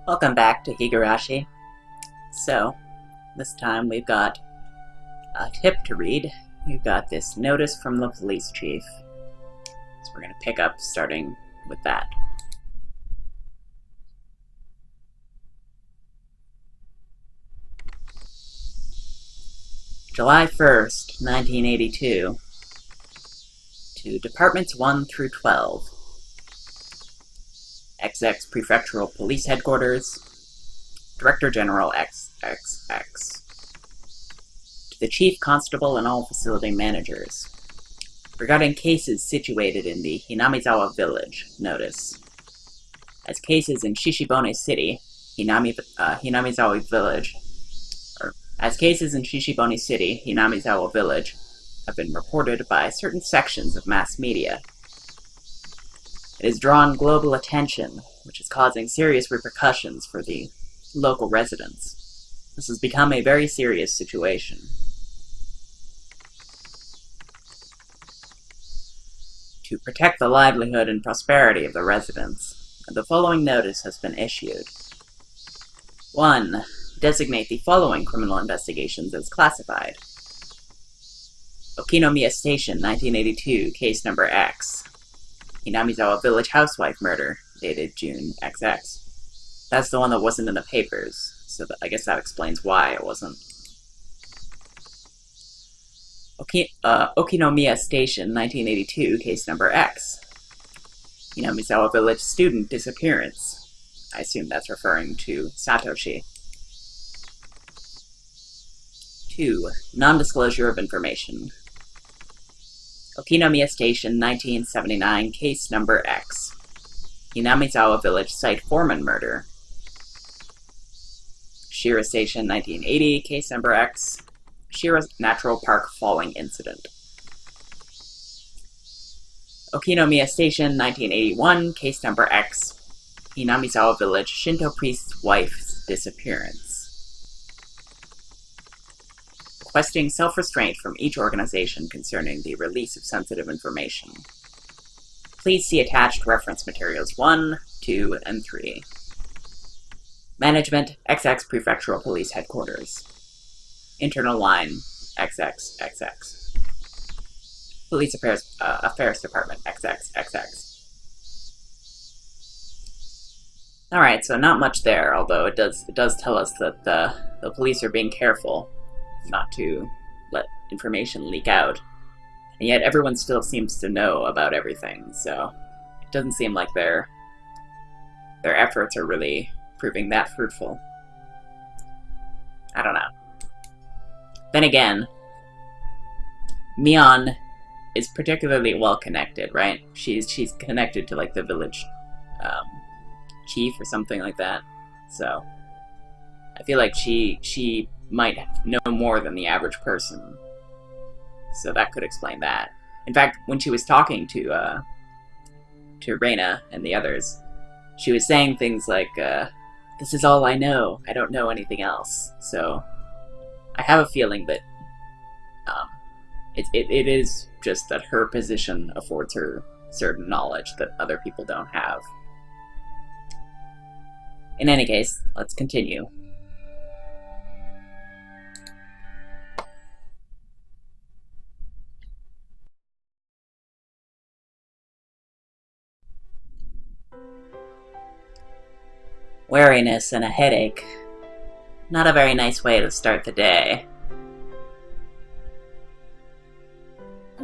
Welcome back to Higurashi. So, this time we've got a tip to read. We've got this notice from the police chief. So we're going to pick up starting with that. July 1st, 1982. To Departments 1 through 12. XX Prefectural Police Headquarters, Director General XXX. To the Chief Constable and all facility managers. Regarding cases situated in the Hinamizawa Village, notice. As cases in Shishibone City, Hinamizawa Village, have been reported by certain sections of mass media. It has drawn global attention, which is causing serious repercussions for the local residents. This has become a very serious situation. To protect the livelihood and prosperity of the residents, the following notice has been issued. 1. Designate the following criminal investigations as classified. Okinomiya Station, 1982, case number X. Hinamizawa Village housewife murder, dated June XX. That's the one that wasn't in the papers, so I guess that explains why it wasn't. Okinomiya Station, 1982, case number X. Hinamizawa Village student disappearance. I assume that's referring to Satoshi. 2. Non-disclosure of information. Okinomiya Station, 1979, case number X. Hinamizawa Village site foreman murder. Shira Station, 1980, case number X. Shira Natural Park falling incident. Okinomiya Station, 1981, case number X. Hinamizawa Village Shinto priest's wife's disappearance. Requesting self-restraint from each organization concerning the release of sensitive information. Please see attached reference materials 1, 2, and 3. Management, XX Prefectural Police Headquarters. Internal line, XXXX. Police Affairs Department, XXXX. Alright, so not much there, although it does tell us that the police are being careful not to let information leak out. And yet everyone still seems to know about everything, so it doesn't seem like their efforts are really proving that fruitful. I don't know. Then again, Mion is particularly well connected, right? She's connected to like the village chief or something like that. So I feel like she might know more than the average person. So that could explain that. In fact, when she was talking to Reina and the others, she was saying things like, this is all I know. I don't know anything else. So I have a feeling that it is just that her position affords her certain knowledge that other people don't have. In any case, let's continue. Weariness and a headache. Not a very nice way to start the day.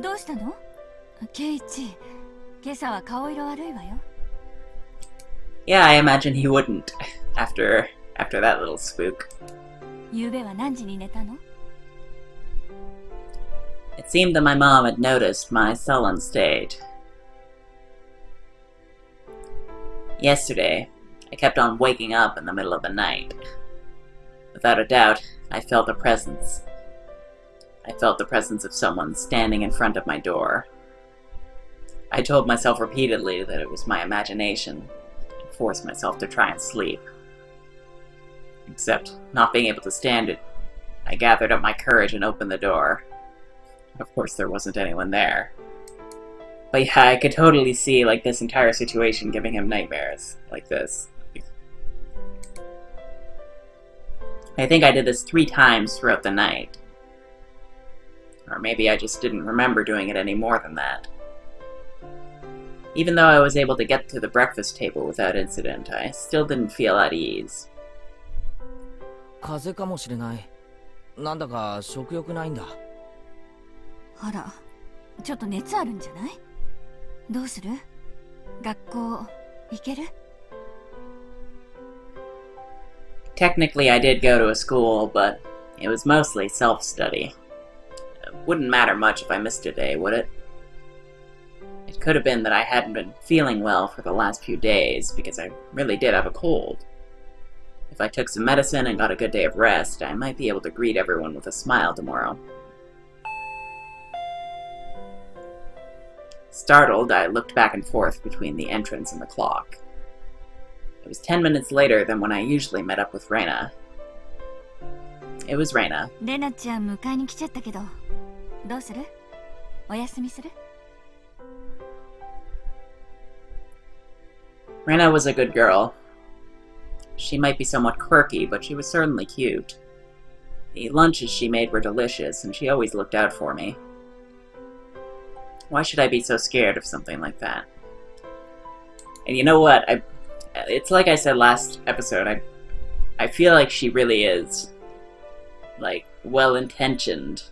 どうしたの？ケイチ、今朝は顔色悪いわよ。 Yeah, I imagine he wouldn't after that little spook. 昨夜は何時に寝たの？ It seemed that my mom had noticed my sullen state. Yesterday, I kept on waking up in the middle of the night. Without a doubt, I felt a presence. I felt the presence of someone standing in front of my door. I told myself repeatedly that it was my imagination, and forced myself to try and sleep. Except, not being able to stand it, I gathered up my courage and opened the door. Of course, there wasn't anyone there. But yeah, I could totally see, like, this entire situation giving him nightmares like this. I think I did this 3 times throughout the night. Or maybe I just didn't remember doing it any more than that. Even though I was able to get to the breakfast table without incident, I still didn't feel at ease. 風邪かもしれない。なんだか食欲ないんだ。あら、ちょっと熱あるんじゃない？どうする？学校行ける？ Technically, I did go to a school, but it was mostly self-study. It wouldn't matter much if I missed a day, would it? It could have been that I hadn't been feeling well for the last few days, because I really did have a cold. If I took some medicine and got a good day of rest, I might be able to greet everyone with a smile tomorrow. Startled, I looked back and forth between the entrance and the clock. It was 10 minutes later than when I usually met up with Reina. It was Reina. レナちゃん迎えに来ちゃったけど、どうする？お休みする？ Reina was a good girl. She might be somewhat quirky, but she was certainly cute. The lunches she made were delicious, and she always looked out for me. Why should I be so scared of something like that? And you know what? It's like I said last episode, I feel like she really is, like, well-intentioned.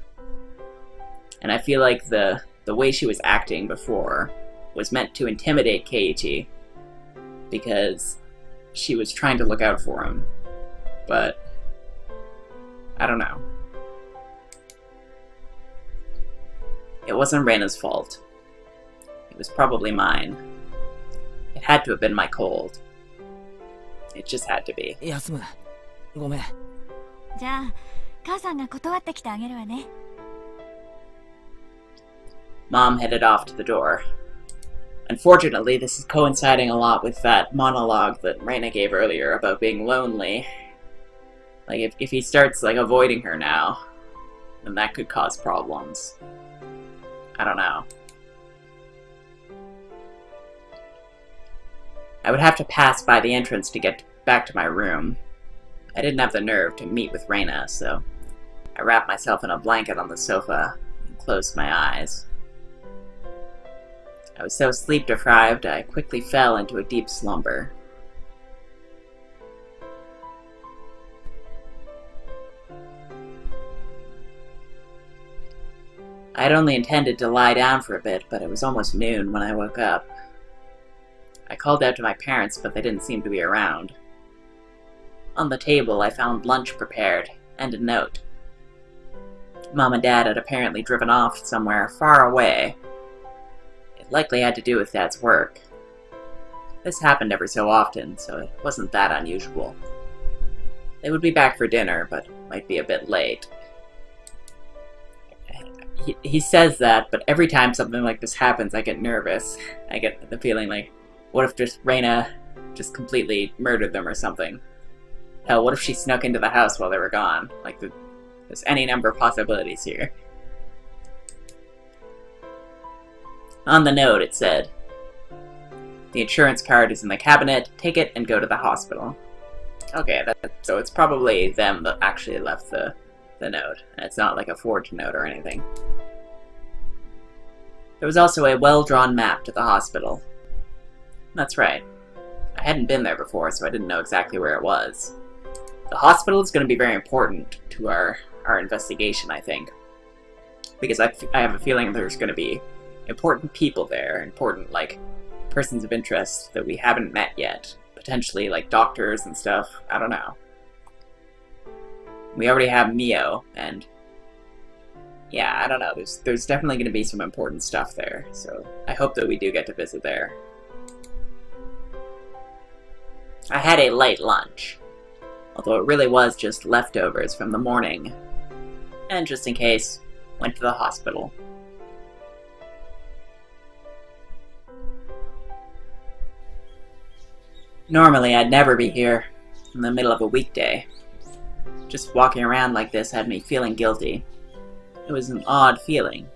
And I feel like the way she was acting before was meant to intimidate Keiichi, because she was trying to look out for him. But I don't know. It wasn't Reina's fault. It was probably mine. It had to have been my cold. It just had to be. 休む。ごめん。じゃあ、母さんが断ってきてあげるわね。Mom headed off to the door. Unfortunately, this is coinciding a lot with that monologue that Reina gave earlier about being lonely. Like, if he starts, like, avoiding her now, then that could cause problems. I don't know. I would have to pass by the entrance to get back to my room. I didn't have the nerve to meet with Reina, so I wrapped myself in a blanket on the sofa and closed my eyes. I was so sleep-deprived, I quickly fell into a deep slumber. I had only intended to lie down for a bit, but it was almost noon when I woke up. I called out to my parents, but they didn't seem to be around. On the table, I found lunch prepared, and a note. Mom and Dad had apparently driven off somewhere far away. It likely had to do with Dad's work. This happened every so often, so it wasn't that unusual. They would be back for dinner, but might be a bit late. He says that, but every time something like this happens, I get nervous. I get the feeling like, what if just Reina just completely murdered them or something? Hell, what if she snuck into the house while they were gone? Like, there's any number of possibilities here. On the note, it said, "The insurance card is in the cabinet. Take it and go to the hospital." Okay, so it's probably them that actually left the note, and it's not like a forged note or anything. There was also a well-drawn map to the hospital. That's right. I hadn't been there before, so I didn't know exactly where it was. The hospital is going to be very important to our investigation, I think. Because I have a feeling there's going to be important people there, important, like, persons of interest that we haven't met yet. Potentially, like, doctors and stuff. I don't know. We already have Mio, and yeah, I don't know. There's definitely going to be some important stuff there, so I hope that we do get to visit there. I had a light lunch, although it really was just leftovers from the morning, and just in case, went to the hospital. Normally, I'd never be here in the middle of a weekday. Just walking around like this had me feeling guilty. It was an odd feeling.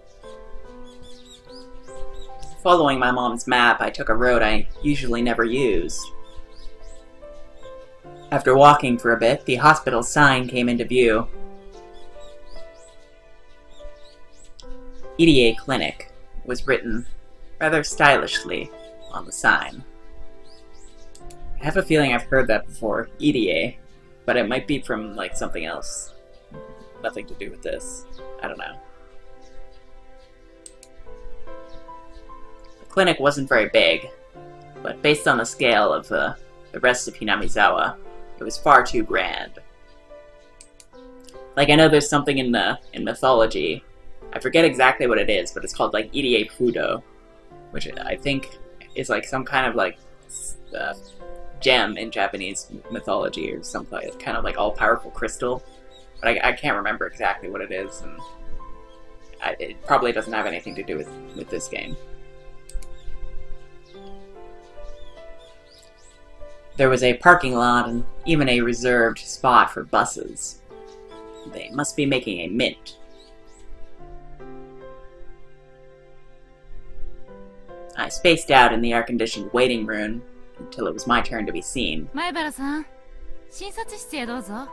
Following my mom's map, I took a road I usually never used. After walking for a bit, the hospital sign came into view. EDA Clinic was written rather stylishly on the sign. I have a feeling I've heard that before, EDA, but it might be from, like, something else. Nothing to do with this. I don't know. The clinic wasn't very big, but based on the scale of the rest of Hinamizawa, it was far too grand. Like, I know there's something in mythology, I forget exactly what it is, but it's called, like, EDA Fudo, which I think is, like, some kind of, like, gem in Japanese mythology or something, kind of like all-powerful crystal, but I can't remember exactly what it is, and it probably doesn't have anything to do with this game. There was a parking lot and even a reserved spot for buses. They must be making a mint. I spaced out in the air-conditioned waiting room until it was my turn to be seen. 前原さん、診察室へどうぞ。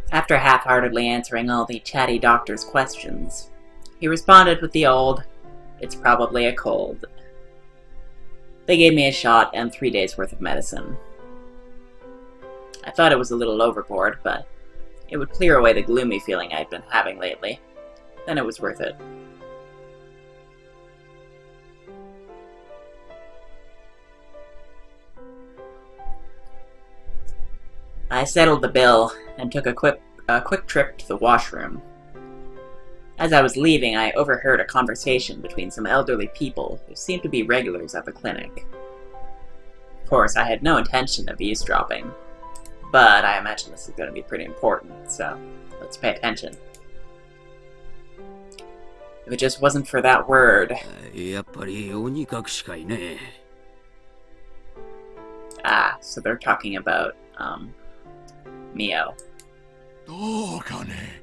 After half-heartedly answering all the chatty doctor's questions, he responded with the old, "It's probably a cold." They gave me a shot and 3 days' worth of medicine. I thought it was a little overboard, but it would clear away the gloomy feeling I'd been having lately. Then it was worth it. I settled the bill and took a quick trip to the washroom. As I was leaving, I overheard a conversation between some elderly people who seemed to be regulars at the clinic. Of course, I had no intention of eavesdropping, but I imagine this is going to be pretty important, so let's pay attention. If it just wasn't for that word... やっぱり鬼隠しかいね。 Ah, so they're talking about, Mio. どうかね。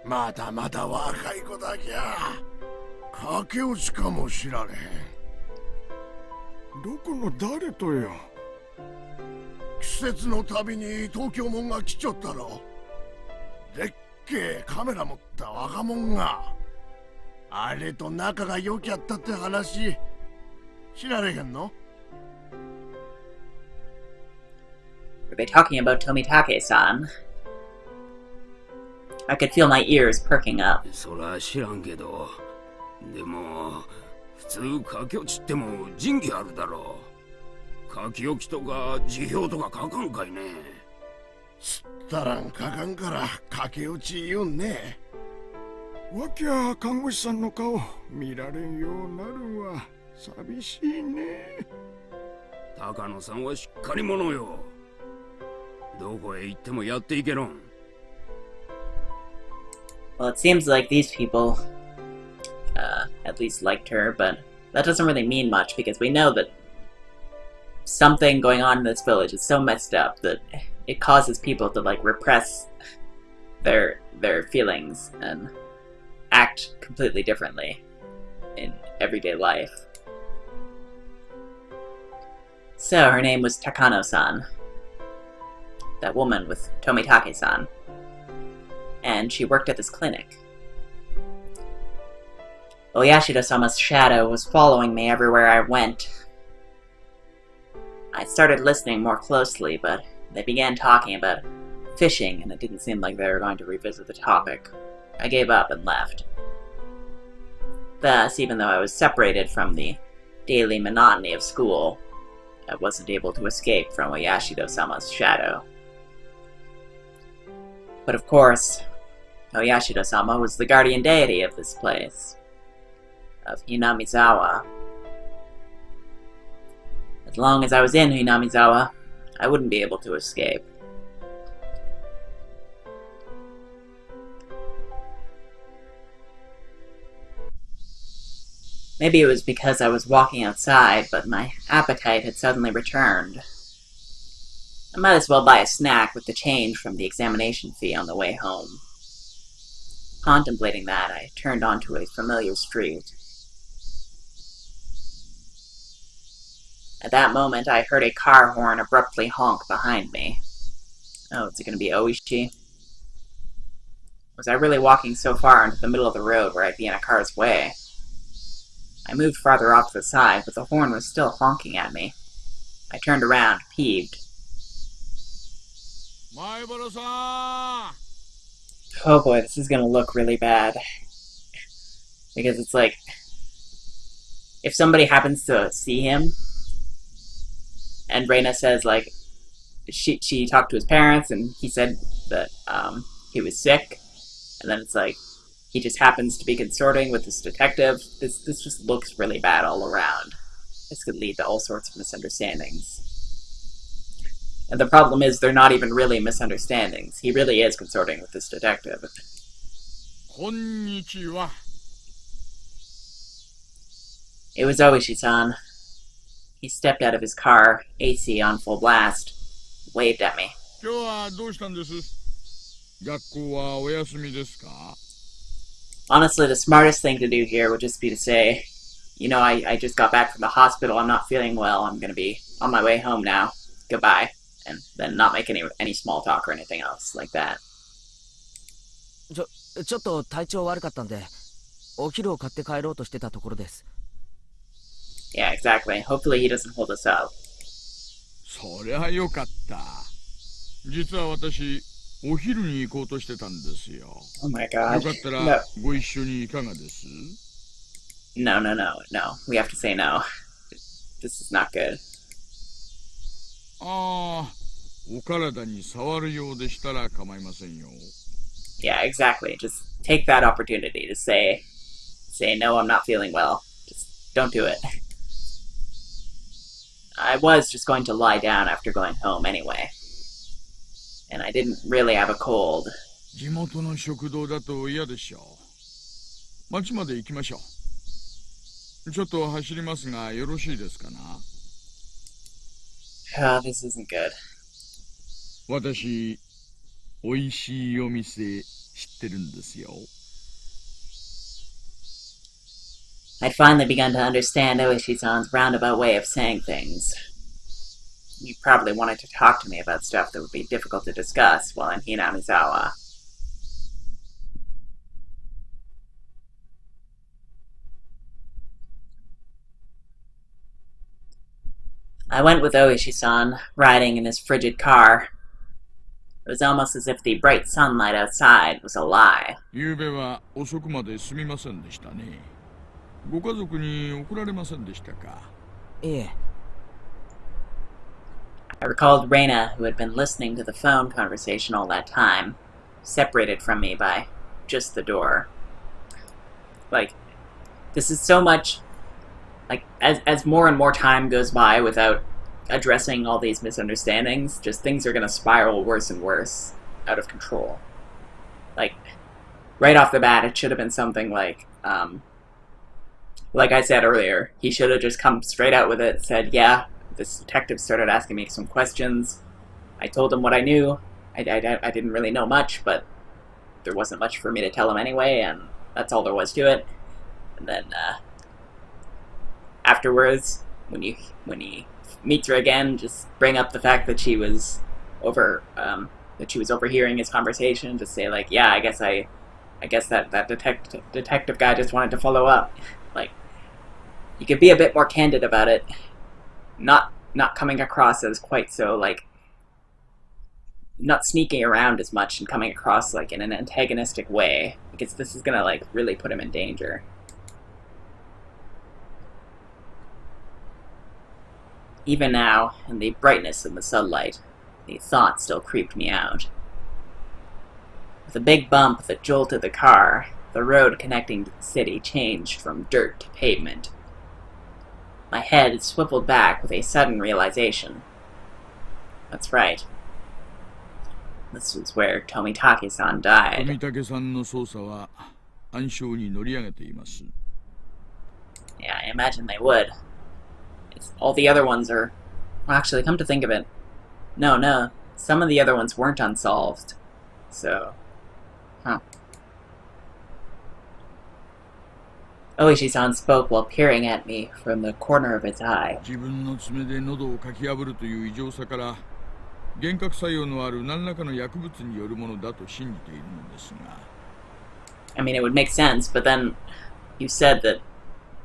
まだまだ若い子だけゃ。駆け落ちかもしられへん。どこの誰とよ。季節のたびに東京もんが来ちょったろ。でっけえカメラ持った若者が。あれと仲が良きゃったって話。知られへんの？ Were they talking about Tomitake-san? I could feel my ears perking up. そら知らんけど、でも普通駆け落ちっても仁義あるだろう。書き置きとか辞表とか書かんかいね。すったらんかかんから駆け落ち言うんね。わきゃ看護師さんの顔見られんようなるわ。寂しいね。高野さんはしっかり者よ。どこへ行ってもやっていけろん。 Well, it seems like these people, at least liked her, but that doesn't really mean much because we know that something going on in this village is so messed up that it causes people to, like, repress their feelings and act completely differently in everyday life. So, her name was Takano-san. That woman with Tomitake-san. And she worked at this clinic. Oyashido-sama's shadow was following me everywhere I went. I started listening more closely, but they began talking about fishing, and it didn't seem like they were going to revisit the topic. I gave up and left. Thus, even though I was separated from the daily monotony of school, I wasn't able to escape from Oyashido-sama's shadow. But of course, Oyashido-sama was the guardian deity of this place, of Hinamizawa. As long as I was in Hinamizawa, I wouldn't be able to escape. Maybe it was because I was walking outside, but my appetite had suddenly returned. I might as well buy a snack with the change from the examination fee on the way home. Contemplating that, I turned onto a familiar street. At that moment, I heard a car horn abruptly honk behind me. Oh, is it going to be Oishi? Was I really walking so far into the middle of the road where I'd be in a car's way? I moved farther off to the side, but the horn was still honking at me. I turned around, peeved. Oh boy, this is gonna look really bad. Because it's like, if somebody happens to see him, and Reina says, like, she talked to his parents, and he said that, he was sick, and then it's like, he just happens to be consorting with this detective. This just looks really bad all around. This could lead to all sorts of misunderstandings. And the problem is, they're not even really misunderstandings. He really is consorting with this detective. Konnichiwa. It was Oishi-san. He stepped out of his car, AC on full blast, waved at me. Honestly, the smartest thing to do here would just be to say, you know, I just got back from the hospital, I'm not feeling well, I'm gonna be on my way home now. Goodbye. And then not make any small talk or anything else like that. ちょっと体調悪かったんで、お昼を買って帰ろうとしてたところです。Yeah, exactly. Hopefully he doesn't hold us up. そりゃよかった。実は私、お昼に行こうとしてたんですよ。Oh my god. よかったらご一緒にいかがです？ No. We have to say no. This is not good. ああ、お体に触るようでしたら構いませんよ。Yeah, exactly. Just take that opportunity to say no, I'm not feeling well. Just don't do it. I was just going to lie down after going home anyway. And I didn't really have a cold. 地元の食堂だと嫌でしょう。町まで行きましょう。ちょっと走りますがよろしいですかな？ Oh, this isn't good. 私、おいしいお店知ってるんですよ。I'd finally begun to understand Oishi-san's roundabout way of saying things. He probably wanted to talk to me about stuff that would be difficult to discuss while in Hinamizawa. I went with Oishi-san, riding in his frigid car. It was almost as if the bright sunlight outside was a lie. 昨夜は遅くまですみませんでしたね。ご家族に送られませんでしたか？いえ。I recalled Reina, who had been listening to the phone conversation all that time, separated from me by just the door. Like, this is so much... Like, as more and more time goes by without addressing all these misunderstandings, just things are gonna spiral worse and worse, out of control. Like, right off the bat, it should have been something like I said earlier, he should have just come straight out with it, said, yeah, this detective started asking me some questions. I told him what I knew. I didn't really know much, but there wasn't much for me to tell him anyway, and that's all there was to it. And then, afterwards, when he meets her again, just bring up the fact that she was overhearing his conversation. Just say like, yeah, I guess that detective guy just wanted to follow up. Like, you could be a bit more candid about it, not coming across as quite so like, not sneaking around as much and coming across like in an antagonistic way, because this is gonna like really put him in danger. Even now, in the brightness of the sunlight, the thought still creeped me out. With a big bump that jolted the car, the road connecting to the city changed from dirt to pavement. My head swiveled back with a sudden realization. That's right. This was where Tomitake-san died. Yeah, I imagine they would. All the other ones are... Well, actually, come to think of it... No. Some of the other ones weren't unsolved. So... Huh. Oishi-san spoke while peering at me from the corner of his eye. 自分の爪で喉をかき破るという異常さから、幻覚作用のある何らかの薬物によるものだと信じているのですが。I mean, it would make sense, but then you said that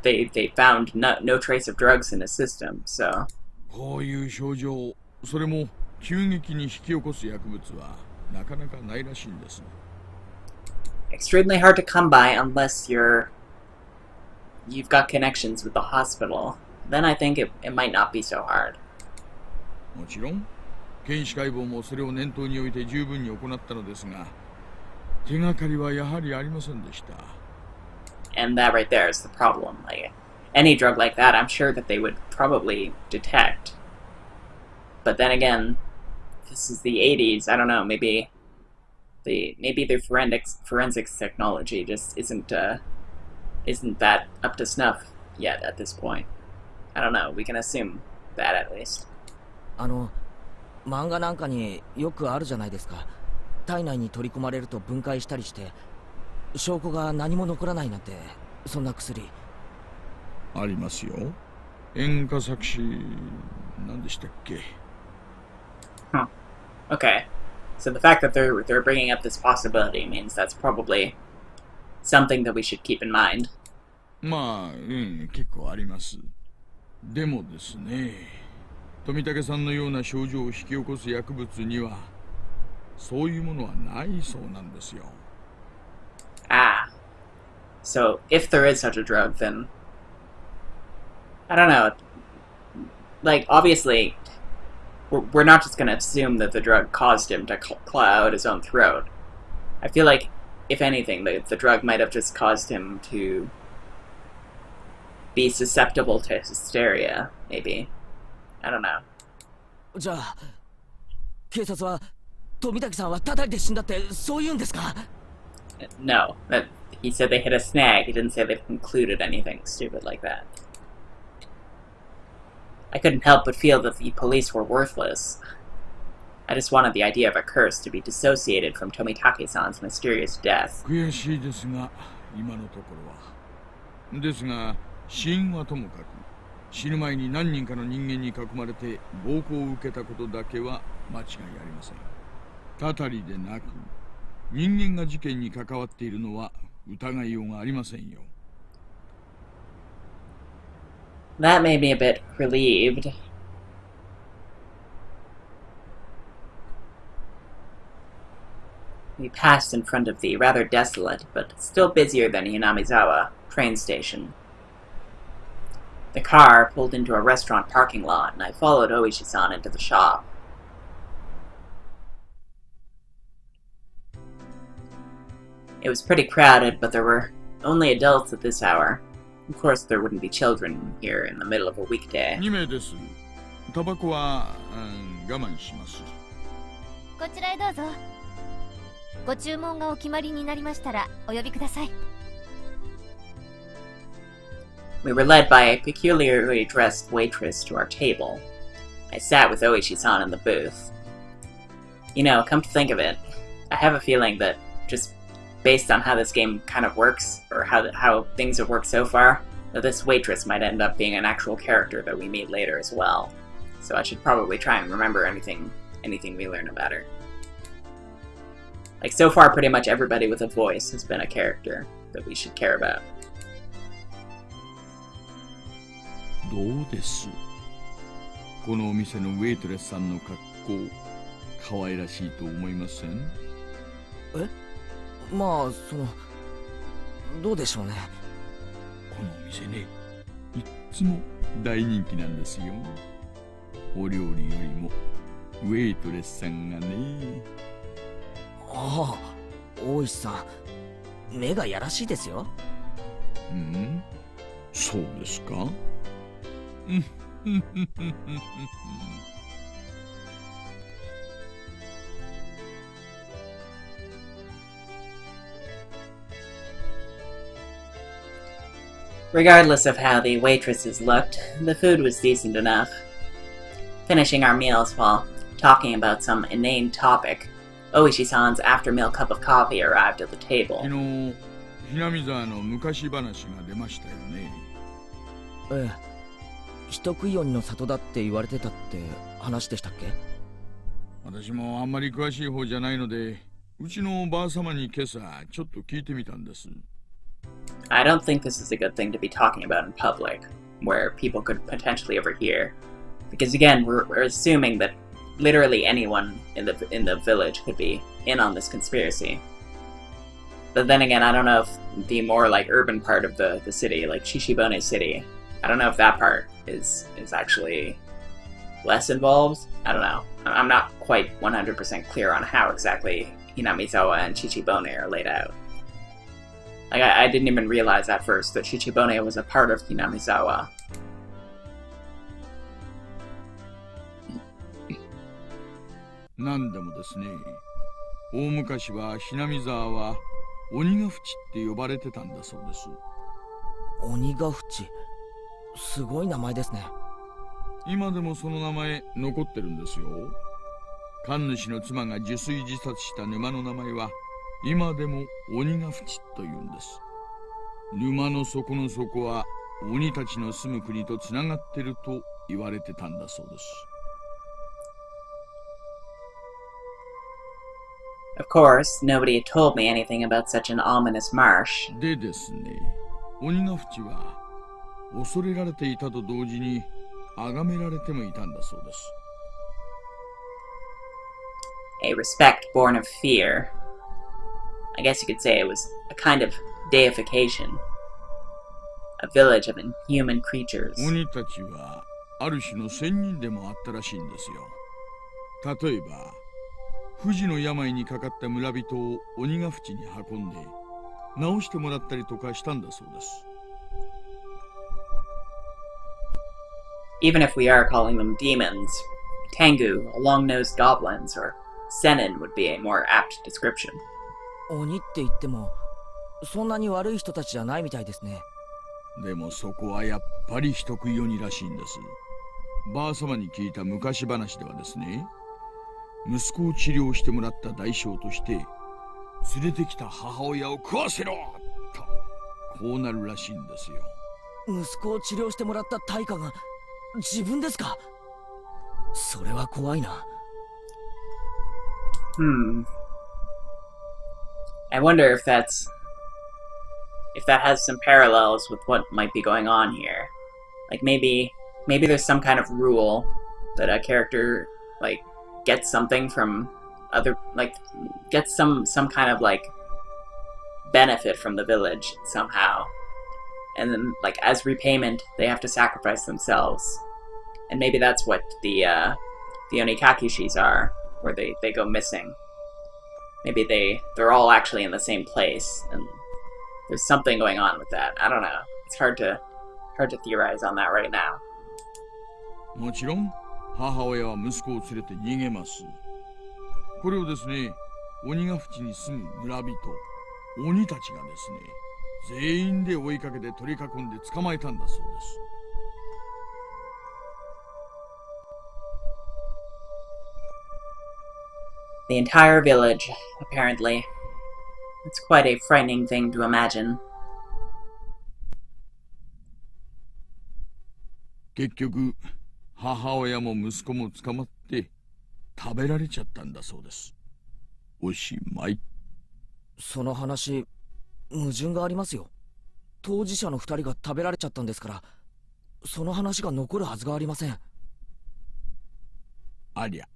they found no trace of drugs in his system, so... こういう症状、それも急激に引き起こす薬物はなかなかないらしいんです。Extremely hard to come by unless you've got connections with the hospital. Then I think it might not be so hard. もちろん、検視解剖もそれを念頭に置いて十分に行ったのですが、手がかりはやはりありませんでした。And that right there is the problem. Like, any drug like that, I'm sure that they would probably detect. But then again, this is the 80s. I don't know. Maybe their forensics technology just isn't that up to snuff yet at this point. I don't know. We can assume that at least. 漫画なんかによくあるじゃないですか。体内に取り込まれると分解したりして、証拠が何も残らないなんて、そんな薬。ありますよ。塩化錯視、何でしたっけ? Huh. Okay. So the fact that they're bringing up this possibility means that's probably something that we should keep in mind. まあ、結構あります。でもですね、富武さんのような症状を引き起こす薬物には、そういうものはないそうなんですよ。Ah. So if there is such a drug, then I don't know. Like, obviously, we're not just going to assume that the drug caused him to claw out his own throat. I feel like, if anything, the drug might have just caused him to be susceptible to hysteria, maybe. I don't know. じゃあ、警察は富武さんは叩いて死んだってそう言うんですか? No, he said they hit a snag. He didn't say they've concluded anything stupid like that. I couldn't help but feel that the police were worthless. I just wanted the idea of a curse to be dissociated from Tomitake-san's mysterious death. 悔しいですが、今のところは。ですが、死因はともかく、死ぬ前に何人かの人間に囲まれて暴行を受けたことだけは間違いありません。たたりでなく、人間が事件に関わっているのは疑いようがありませんよ。That made me a bit relieved. We passed in front of the rather desolate, but still busier than Hinamizawa, train station. The car pulled into a restaurant parking lot, and I followed Oishi-san into the shop. It was pretty crowded, but there were only adults at this hour. Of course, there wouldn't be children here in the middle of a weekday. 2名です。タバコは、我慢します。こちらへどうぞ。ご注文がお決まりになりましたらお呼びください。We were led by a peculiarly dressed waitress to our table. I sat with Oishi-san in the booth. You know, come to think of it, I have a feeling that just based on how this game kind of works, or how things have worked so far, that this waitress might end up being an actual character that we meet later as well. So I should probably try and remember anything we learn about her. Like, so far pretty much everybody with a voice has been a character that we should care about. どうです?このお店のウェイトレスさんの格好、可愛らしいと思いません?え?まあ、どうでしょうね。このお店ね、いっつも大人気なんですよ。お料理よりもウェイトレスさんがね。ああ、大石さん、目がやらしいですよ。うん?そうですか?Regardless of how the waitresses looked, the food was decent enough. Finishing our meals while talking about some inane topic, Oishi-san's after-meal cup of coffee arrived at the table. 昨日、ひなみ沢の昔話が出ましたよね。ええ、人食い鬼の里だって言われてたって話でしたっけ？私もあんまり詳しい方じゃないので、うちのおばあ様に今朝ちょっと聞いてみたんです。I don't think this is a good thing to be talking about in public, where people could potentially overhear. Because again, we're assuming that literally anyone in the village could be in on this conspiracy. But then again, I don't know if the more like urban part of the city, like Shishibone City, I don't know if that part is actually less involved. I don't know. I'm not quite 100% clear on how exactly Hinamizawa and Chichibone are laid out. Like, I didn't even realize at first that Chichibone was a part of Hinamizawa. なんでもですね、大昔はひなみ沢は鬼ヶ淵って呼ばれてたんだそうです。鬼ヶ淵、すごい名前ですね。今でもその名前残ってるんですよ。神主の妻が受水自殺した沼の名前は今でも鬼ヶ淵というんです。沼の底の底は鬼たちの住む国とつながってると言われてたんだそうです。Of course, nobody had told me anything about such an ominous marsh. でですね、鬼ヶ淵は恐れられていたと同時に崇められてもいたんだそうです。A respect born of fear. I guess you could say it was a kind of deification. A village of inhuman creatures. 鬼たちはある種の仙人でもあったらしいんですよ。例えば不治の病にかかった村人を鬼ヶ淵に運んで治してもらったりとかしたんだそうです。Even if we are calling them demons, Tengu, long-nosed goblins, or Senin would be a more apt description. 鬼って言ってもそんなに悪い人たちじゃないみたいですね。でもそこはやっぱり人食い鬼らしいんです。ばあ様に聞いた昔話ではですね、息子を治療してもらった代償として連れてきた母親を食わせろとこうなるらしいんですよ。息子を治療してもらった対価が自分ですか？それは怖いな。I wonder if that has some parallels with what might be going on here. Like maybe there's some kind of rule that a character like gets something from other, like gets some kind of like benefit from the village somehow, and then like as repayment they have to sacrifice themselves, and maybe that's what the Onikakushis are, where they go missing. Maybe they're all actually in the same place, and there's something going on with that. I don't know. It's hard to theorize on that right now. もちろん母親は息子を連れて逃げます。これをですね、鬼ヶ淵に住む村人、鬼たちがですね、全員で追いかけて取り囲んで捕まえたんだそうです。The entire village, apparently. It's quite a frightening thing to imagine. 結局母親も息子も捕まって食べられちゃったんだそうです。おしまい。その話矛盾がありますよ。当事者の2人が食べられちゃったんですから、その話が残るはずがありません。ありゃ。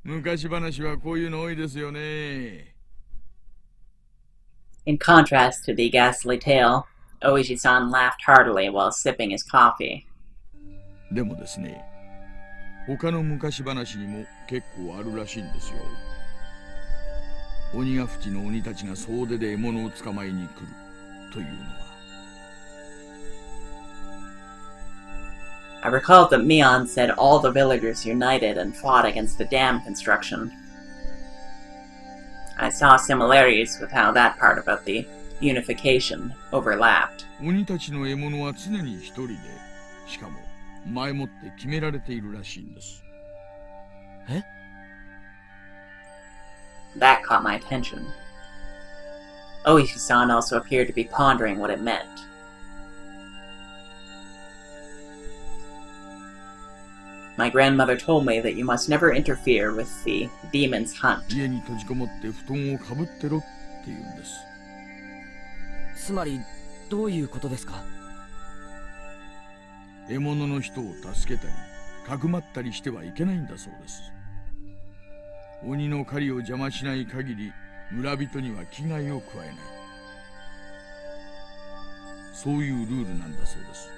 昔話はこういうの多いですよね。In contrast to the ghastly tale, Oishi-san laughed heartily while sipping his coffee. でもですね、他の昔話にも結構あるらしいんですよ。鬼ヶ淵の鬼たちが総出で獲物を捕まえに来るというのは。I recalled that Mion said all the villagers united and fought against the dam construction. I saw similarities with how that part about the unification overlapped. 鬼たちの獲物は常に一人で、しかも前もって決められているらしいんです。え？ That caught my attention. Oishi-san also appeared to be pondering what it meant. My grandmother told me that you must never interfere with the demon's hunt. 家に閉じこもって布団をかぶってろって言うんです。つまりどういうことですか？獲物の人を助けたり、かくまったりしてはいけないんだそうです。鬼の狩りを邪魔しない限り、村人には危害を加えない。そういうルールなんだそうです。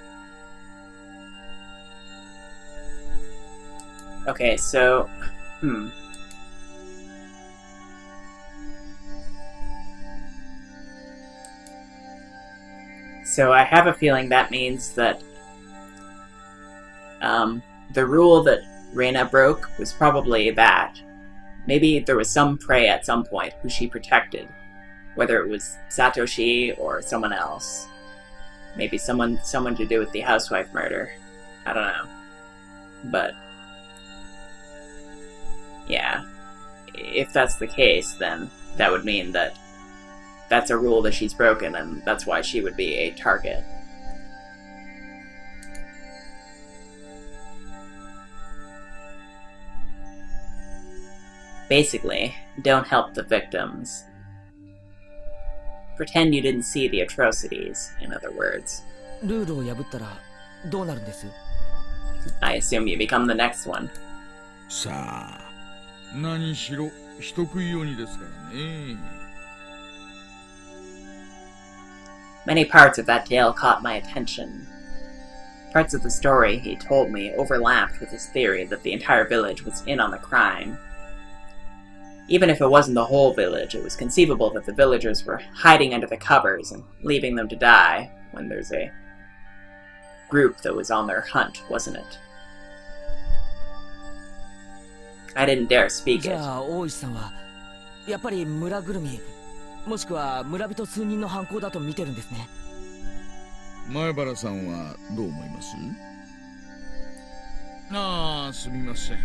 Okay, so, So I have a feeling that means that the rule that Reina broke was probably that. Maybe there was some prey at some point who she protected, whether it was Satoshi or someone else. Maybe someone to do with the housewife murder. I don't know. But yeah, if that's the case, then that would mean that that's a rule that she's broken, and that's why she would be a target. Basically, don't help the victims. Pretend you didn't see the atrocities, in other words. ルールを破ったらどうなるんです？ I assume you become the next one. さあ、何しろ人食い鬼ですからね。Many parts of that tale caught my attention. Parts of the story he told me overlapped with his theory that the entire village was in on the crime. Even if it wasn't the whole village, it was conceivable that the villagers were hiding under the covers and leaving them to die when there's a group that was on their hunt, wasn't it? I didn't dare speak it. じゃあ大石さんはやっぱり村ぐるみもしくは村人数人の犯行だと見てるんですね。前原さんはどう思います？ああ、すみません。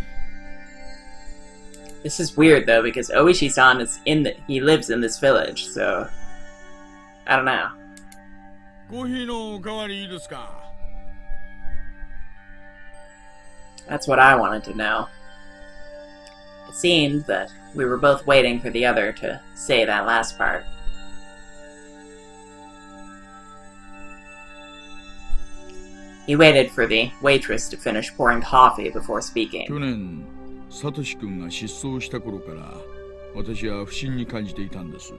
This is weird though, because Oishi-san is he lives in this village, so I don't know. コーヒーのおかわりいいですか？ That's what I wanted to know. It seemed that we were both waiting for the other to say that last part. He waited for the waitress to finish pouring coffee before speaking. 去年、サトシ君が失踪した頃から、私は不審に感じていたんです。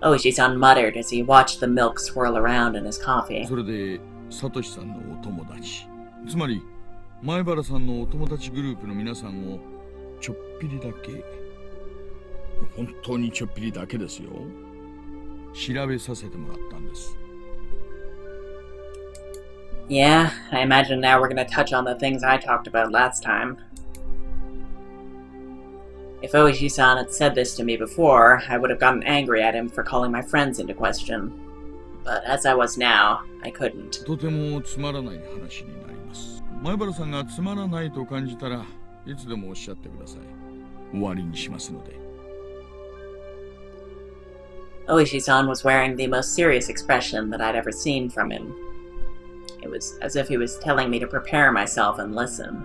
Oishi-san muttered as he watched the milk swirl around in his coffee. それで、サトシさんのお友達、つまり前原さんのお友達グループの皆さんをちょっぴりだけ、本当にちょっぴりだけですよ、調べさせてもらったんです。Yeah, I imagine now we're gonna touch on the things I talked about last time. If Oishi-san had said this to me before, I would have gotten angry at him for calling my friends into question. But as I was now, I couldn't. とてもつまらない話になります。前原さんがつまらないと感じたらいつでもおっしゃってください。終わりにしますので。Oishi-san was wearing the most serious expression that I'd ever seen from him. It was as if he was telling me to prepare myself and listen.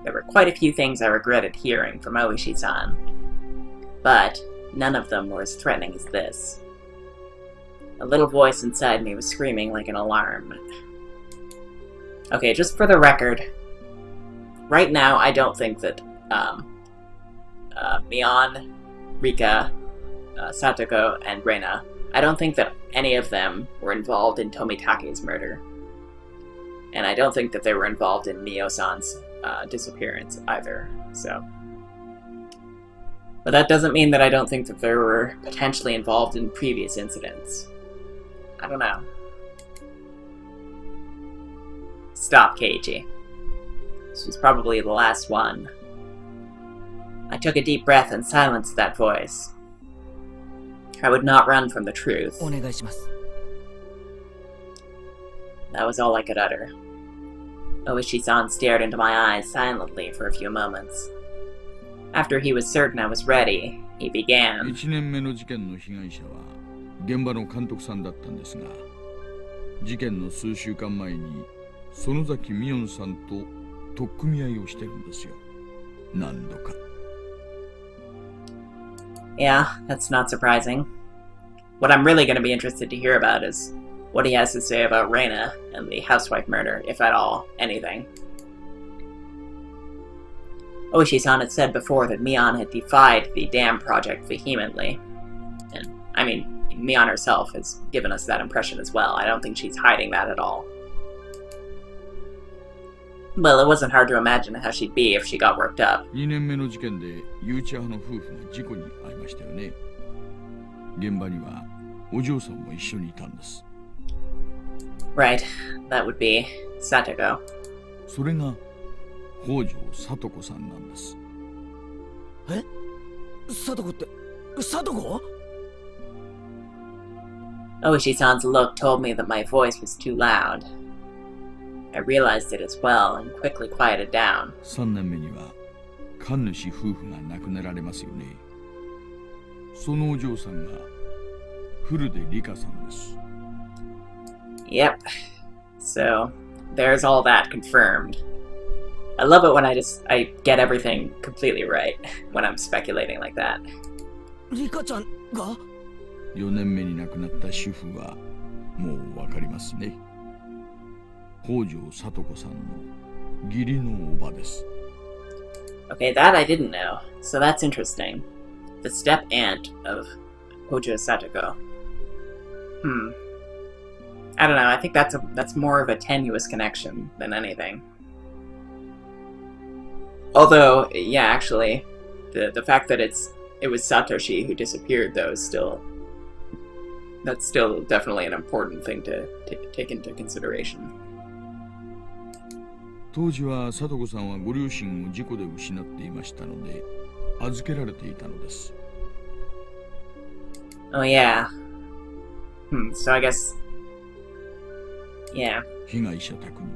There were quite a few things I regretted hearing from Oishi-san, but none of them were as threatening as this. A little voice inside me was screaming like an alarm. Okay, just for the record, right now I don't think that Mion, Rika, Satoko, and Reina, I don't think that any of them were involved in Tomitake's murder. And I don't think that they were involved in Mio-san's disappearance either, so. But that doesn't mean that I don't think that they were potentially involved in previous incidents. I don't know. Stop, Keiichi. This was probably the last one. I took a deep breath and silenced that voice. I would not run from the truth. お願いします。 That was all I could utter. Oishi-san stared into my eyes silently for a few moments. After he was certain I was ready, he began. 1年目の事件の被害者は現場の監督さんだったんですが、事件の数週間前に園崎美音さんと取っ組み合いをしてるんですよ。何度か。Yeah, that's not surprising. What I'm really going to be interested to hear about is what he has to say about Reina and the housewife murder, if at all, anything. Oishi-san had said before that Mion had defied the dam project vehemently. And, I mean, Mion herself has given us that impression as well. I don't think she's hiding that at all. Well, it wasn't hard to imagine how she'd be if she got worked up. 2年目の事件で誘致派の夫婦が事故に遭いましたよね。現場にはお嬢さんも一緒にいたんです。Right, that would be Satoko. それが北条聡子さんなんです。え？聡子って聡子Oishi-san's look told me that my voice was too loud. I realized it as well and quickly quieted down. 3年目には神主夫婦が亡くなられますよね。そのお嬢さんが古出里香さんです。Yep. So, there's all that confirmed. I love it when I get everything completely right when I'm speculating like that. 里香ちゃんが4年目に亡くなった主婦はもうわかりますね。北条聡子さんの義理のおばです。Okay, that I didn't know. So that's interesting. The step aunt of Hojo Satoko. I don't know. I think that's more of a tenuous connection than anything. Although, yeah, actually, the fact that it was Satoshi who disappeared, though, that's still definitely an important thing to take into consideration. 当時は聡子さんはご両親を事故で失っていましたので、預けられていたのです。Oh yeah. So I guess, yeah. 被害者宅に。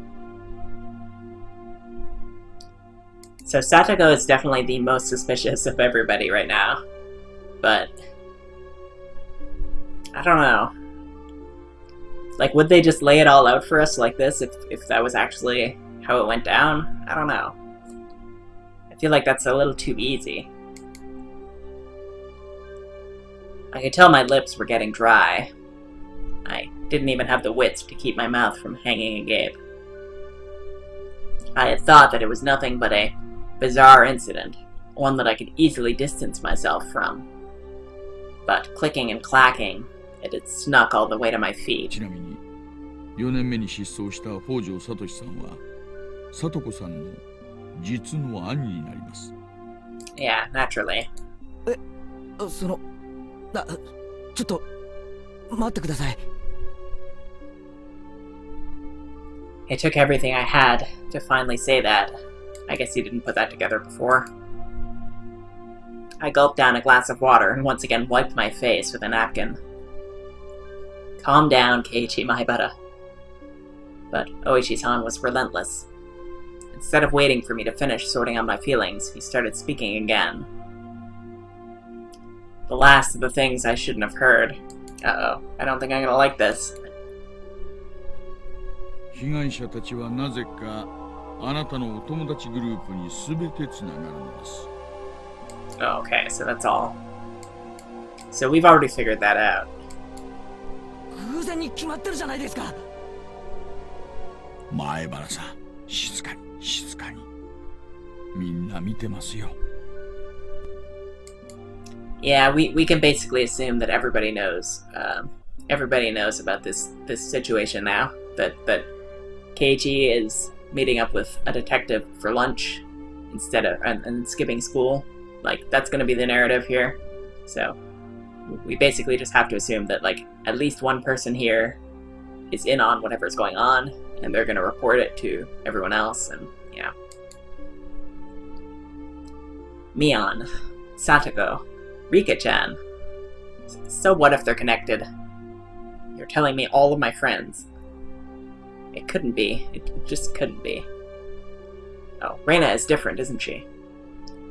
So Satoko is definitely the most suspicious of everybody right now. But I don't know. Like, would they just lay it all out for us like this if that was actually how it went down? I don't know. I feel like that's a little too easy. I could tell my lips were getting dry. I didn't even have the wits to keep my mouth from hanging agape. I had thought that it was nothing but a bizarre incident, one that I could easily distance myself from. But clicking and clacking, it had snuck all the way to my feet. ちなみに、4年目に失踪した北条聡さんは、聡子さんの実の兄になります。Yeah, naturally. ちょっと待ってください。It took everything I had to finally say that. I guess you didn't put that together before. I gulped down a glass of water and once again wiped my face with a napkin. Calm down, Keiichi Maibara. But Oishi-san was relentless. Instead of waiting for me to finish sorting out my feelings, he started speaking again. The last of the things I shouldn't have heard. Uh-oh, I don't think I'm gonna like this. 被害者たちはなぜかあなたのお友達グループに全てつながるのです。Oh, okay, so that's all. So we've already figured that out. 偶然に決まってるじゃないですか。前原さん、静かに静かに。みんな見てますよ。Yeah, we can basically assume that everybody knows. Everybody knows about this situation now. That Keiichi is meeting up with a detective for lunch instead of and skipping school. Like, that's going to be the narrative here. So we basically just have to assume that, like, at least one person here is in on whatever's going on, and they're going to report it to everyone else. And yeah, Mion, Satoko, Rika-chan. So what if they're connected? You're telling me all of my friends. It couldn't be. It just couldn't be. Oh, Reina is different, isn't she?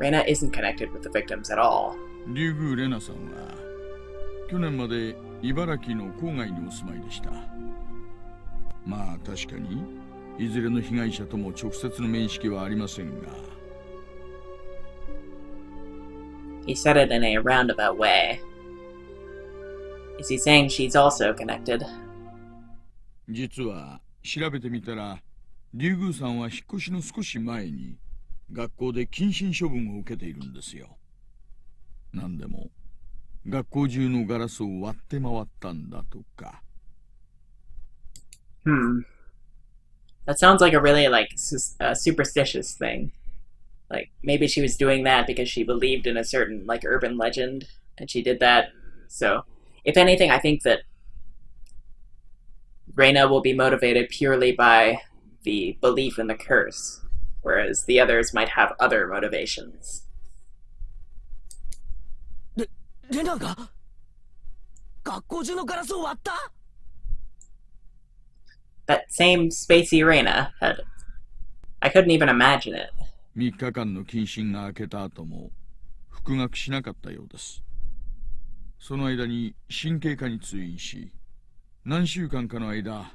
Reina isn't connected with the victims at all. 竜宮レナさんは去年まで茨城の郊外にお住まいでした。まあ確かにいずれの被害者とも直接の面識はありませんが。He said it in a roundabout way. Is he saying she's also connected? 実は調べてみたら、竜宮さんは引っ越しの少し前に学校で謹慎処分を受けているんですよ。なんでも学校中のガラスを割って回ったんだとか。That sounds like a really superstitious thing. Like maybe she was doing that because she believed in a certain urban legend and she did that. So if anything, I think that Reina will be motivated purely by the belief in the curse, whereas the others might have other motivations. レナが学校中のガラスを割った？ That same spacey Reina had... I couldn't even imagine it. 3日間の謹慎が明けた後も復学しなかったようです。その間に神経科に通院し、何週間かの間、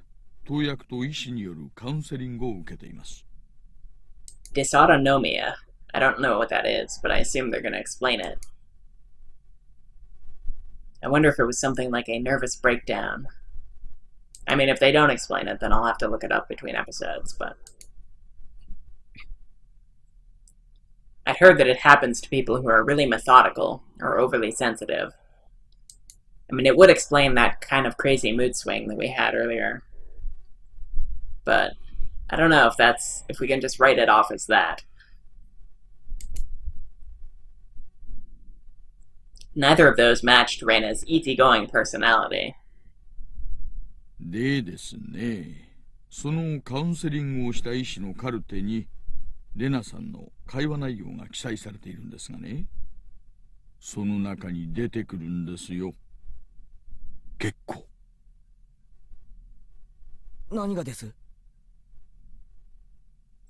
投薬と医師によるカウンセリングを受けています。Dysautonomia. I don't know what that is, but I assume they're going to explain it. I wonder if it was something like a nervous breakdown. I mean, if they don't explain it, then I'll have to look it up between episodes, but... I'd heard that it happens to people who are really methodical or overly sensitive. I mean, it would explain that kind of crazy mood swing that we had earlier. But I don't know if we can just write it off as that. Neither of those matched Reina's easygoing personality. でですね、そのカウンセリングをした医師のカルテにレナさんの会話内容が記載されているんですがね、その中に出てくるんですよ。結構。何がです？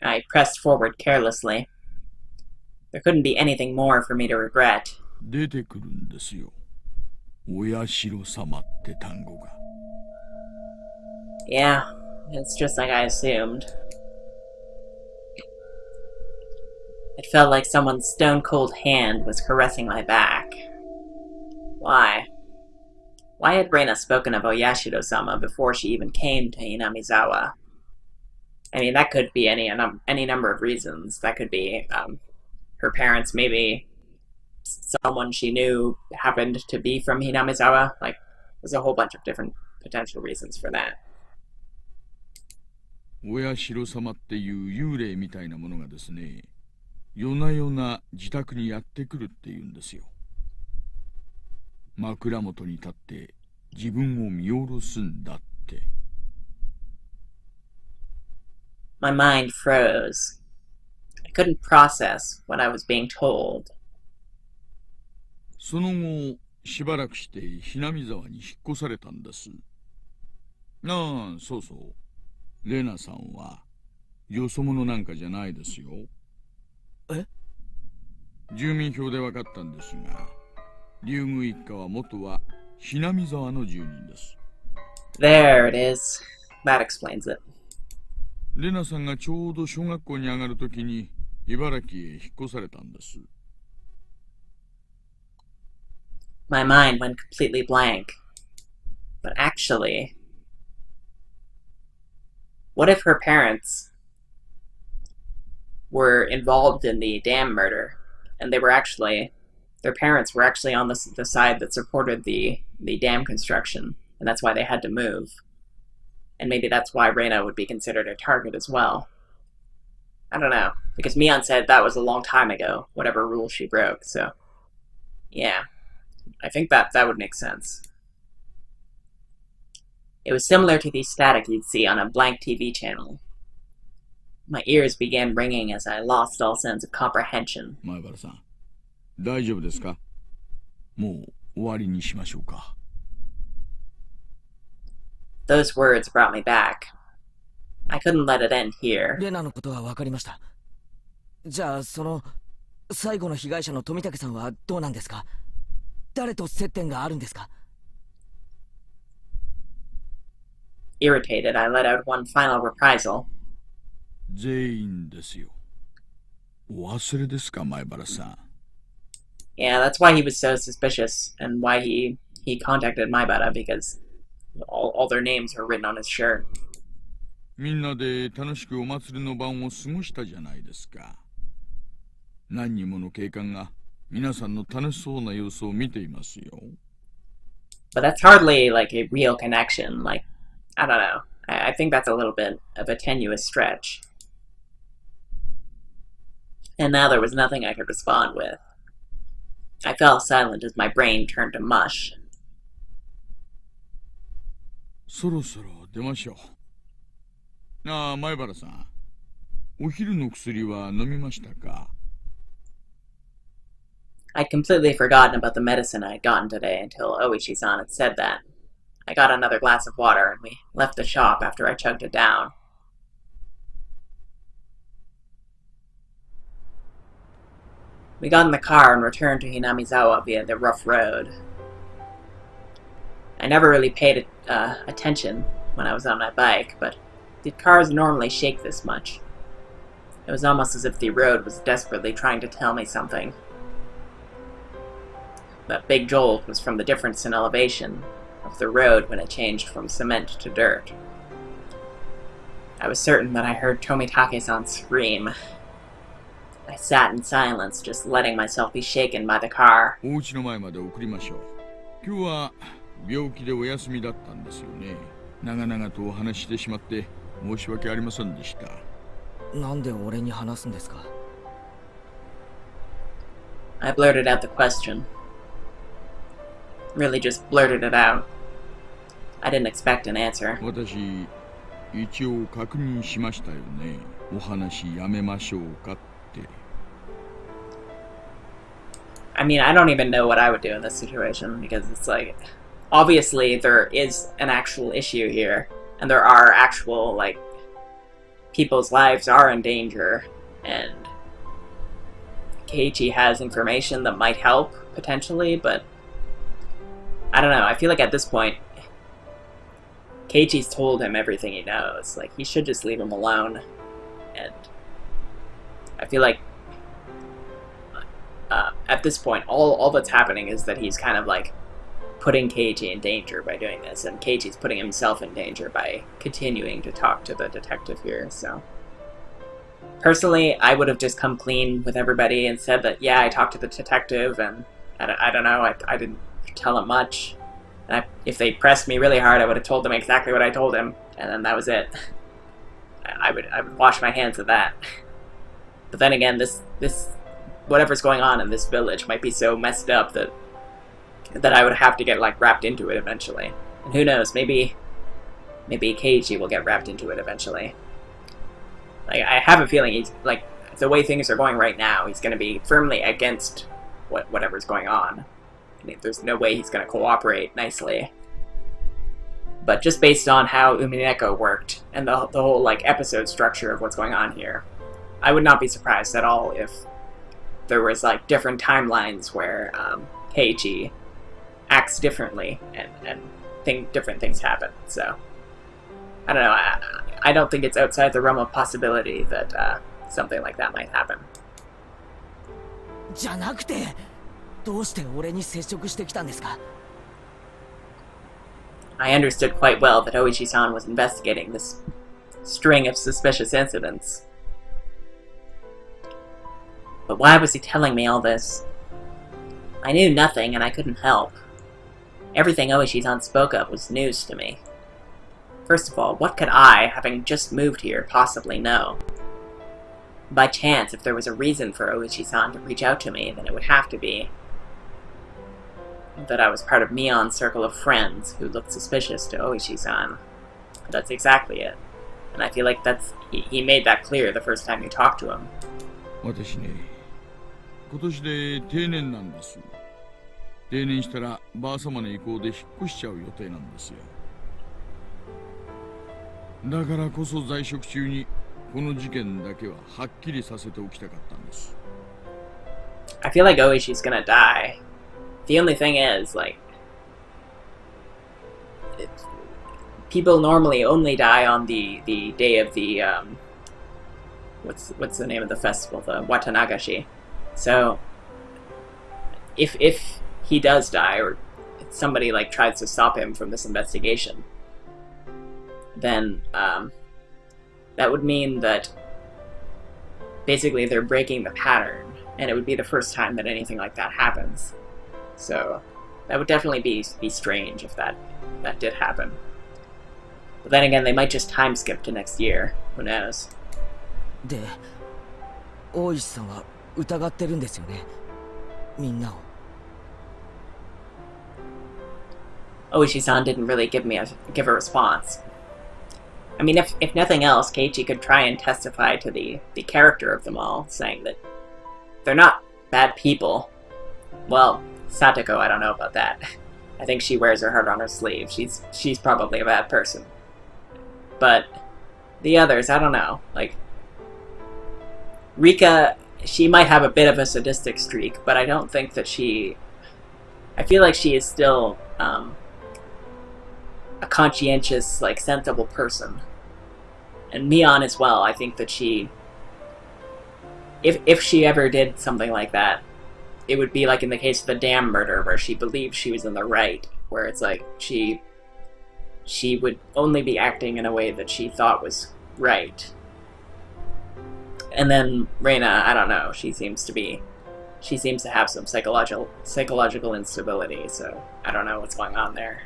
I pressed forward carelessly. There couldn't be anything more for me to regret. 出てくるんですよ。お社様って単語が。Yeah, it's just like I assumed. It felt like someone's stone-cold hand was caressing my back. Why? Why had Reina spoken of Oyashiro-sama before she even came to Hinamizawa? I mean, that could be any number of reasons. That could be her parents, maybe someone she knew happened to be from Hinamizawa. There's a whole bunch of different potential reasons for that. お社様っていう幽霊みたいなものがですね、夜な夜な自宅にやってくるっていうんですよ。枕元に立って自分を見下ろすんだって。My mind froze. I couldn't process what I was being told. その後、しばらくしてひなみ沢に引っ越されたんです。ああ、そうそう。レナさんはよそ者なんかじゃないですよ。え？住民票で分かったんですが、竜宮一家は元はひなみ沢の住人です。There it is. That explains it. レナさんがちょうど小学校に上がるときに茨城へ引っ越されたんです。My mind went completely blank. But actually, what if her parents were involved in the dam murder, and their parents were actually on the side that supported the dam construction, and that's why they had to move. And maybe that's why Reina would be considered a target as well. I don't know, because Mion said that was a long time ago, whatever rule she broke, so... Yeah, I think that would make sense. It was similar to the static you'd see on a blank TV channel. My ears began ringing as I lost all sense of comprehension. 前原さん、大丈夫ですか？もう終わりにしましょうか。Those words brought me back. I couldn't let it end here. レナのことは分かりました。じゃあ、最後の被害者の富武さんはどうなんですか？誰と接点があるんですか？ Irritated, I let out one final reprisal. 全員ですよ。お忘れですか、前原さん。Yeah, that's why he was so suspicious and why he contacted Maibara, because all their names were written on his shirt. みんなで楽しくお祭りの晩を過ごしたじゃないですか。何人もの警官が皆さんの楽しそうな様子を見ていますよ。But that's hardly like a real connection. Like, I don't know. I think that's a little bit of a tenuous stretch. And now there was nothing I could respond with. I fell silent as my brain turned to mush. そろそろ出ましょう。ああ、前原さん。お昼の薬は飲みましたか？ I'd completely forgotten about the medicine I had gotten today until Oichi-san had said that. I got another glass of water and we left the shop after I chugged it down. We got in the car and returned to Hinamizawa via the rough road. I never really paid attention when I was on my bike, but did cars normally shake this much? It was almost as if the road was desperately trying to tell me something. That big jolt was from the difference in elevation of the road when it changed from cement to dirt. I was certain that I heard Tomitake-san scream. I sat in silence, just letting myself be shaken by the car. お家の前まで送りましょう。今日は病気でお休みだったんですよね。長々とお話ししてしまって申し訳ありませんでした。なんで俺に話すんですか？ I blurted out the question. Really just blurted it out. I didn't expect an answer. 私、一応確認しましたよね。お話やめましょうかって。I mean, I don't even know what I would do in this situation, because it's like, obviously there is an actual issue here, and there are actual, like, people's lives are in danger, and Keiichi has information that might help, potentially, but I don't know, I feel like at this point, Keiichi's told him everything he knows. Like, he should just leave him alone. And I feel like at this point, all that's happening is that he's kind of like putting Keiichi in danger by doing this, and Keiichi's putting himself in danger by continuing to talk to the detective here, so. Personally, I would have just come clean with everybody and said that, yeah, I talked to the detective, and I don't know, I didn't tell him much. And if they pressed me really hard, I would have told them exactly what I told him, and then that was it. I would wash my hands of that. But then again, this whatever's going on in this village might be so messed up that I would have to get like wrapped into it eventually. And who knows, maybe Keiichi will get wrapped into it eventually. Like, I have a feeling he's like, the way things are going right now, he's going to be firmly against whatever's going on. I mean, there's no way he's going to cooperate nicely. But just based on how Umineko worked, and the whole, like, episode structure of what's going on here, I would not be surprised at all if there was, like, different timelines where Keiichi acts differently, and different things happen, so. I don't know, I don't think it's outside the realm of possibility that something like that might happen. じゃなくて、どうして俺に接触してきたんですか？ I understood quite well that Oichi-san was investigating this string of suspicious incidents. But why was he telling me all this? I knew nothing and I couldn't help. Everything Oichi-san spoke of was news to me. First of all, what could I, having just moved here, possibly know? By chance, if there was a reason for Oichi-san to reach out to me, then it would have to be that I was part of Mion's circle of friends who looked suspicious to Oichi-san. That's exactly it. And I feel like he made that clear the first time you talked to him. 私ね、今年で定年なんです。定年したらばあ様の意向で引っ越しちゃう予定なんですよ。だからこそ在職中にこの事件だけははっきりさせておきたかったんです。I feel like Oishi's gonna die. The only thing is, like, people normally only die on the day of the, what's the name of the festival? The Watanagashi. So, if he does die, or somebody, like, tries to stop him from this investigation, then, that would mean that basically they're breaking the pattern, and it would be the first time that anything like that happens. So, that would definitely be strange if that did happen. But then again, they might just time skip to next year. Who knows? で、大石さんは疑ってるんですよね。みんなを。Oishi-san didn't really give a response. I mean, if nothing else, Keiichi could try and testify to the character of them all, saying that they're not bad people. Well, Satoko, I don't know about that. I think she wears her heart on her sleeve. She's probably a bad person. But the others, I don't know. Like, Rika, she might have a bit of a sadistic streak, but I don't think that I feel like she is still a conscientious, like, sensible person. And Mion as well. I think that if she ever did something like that, it would be like in the case of the dam murder, where she believed she was in the right, where it's like she would only be acting in a way that she thought was right. And then Reina, I don't know, she seems to have some psychological instability, so I don't know what's going on there.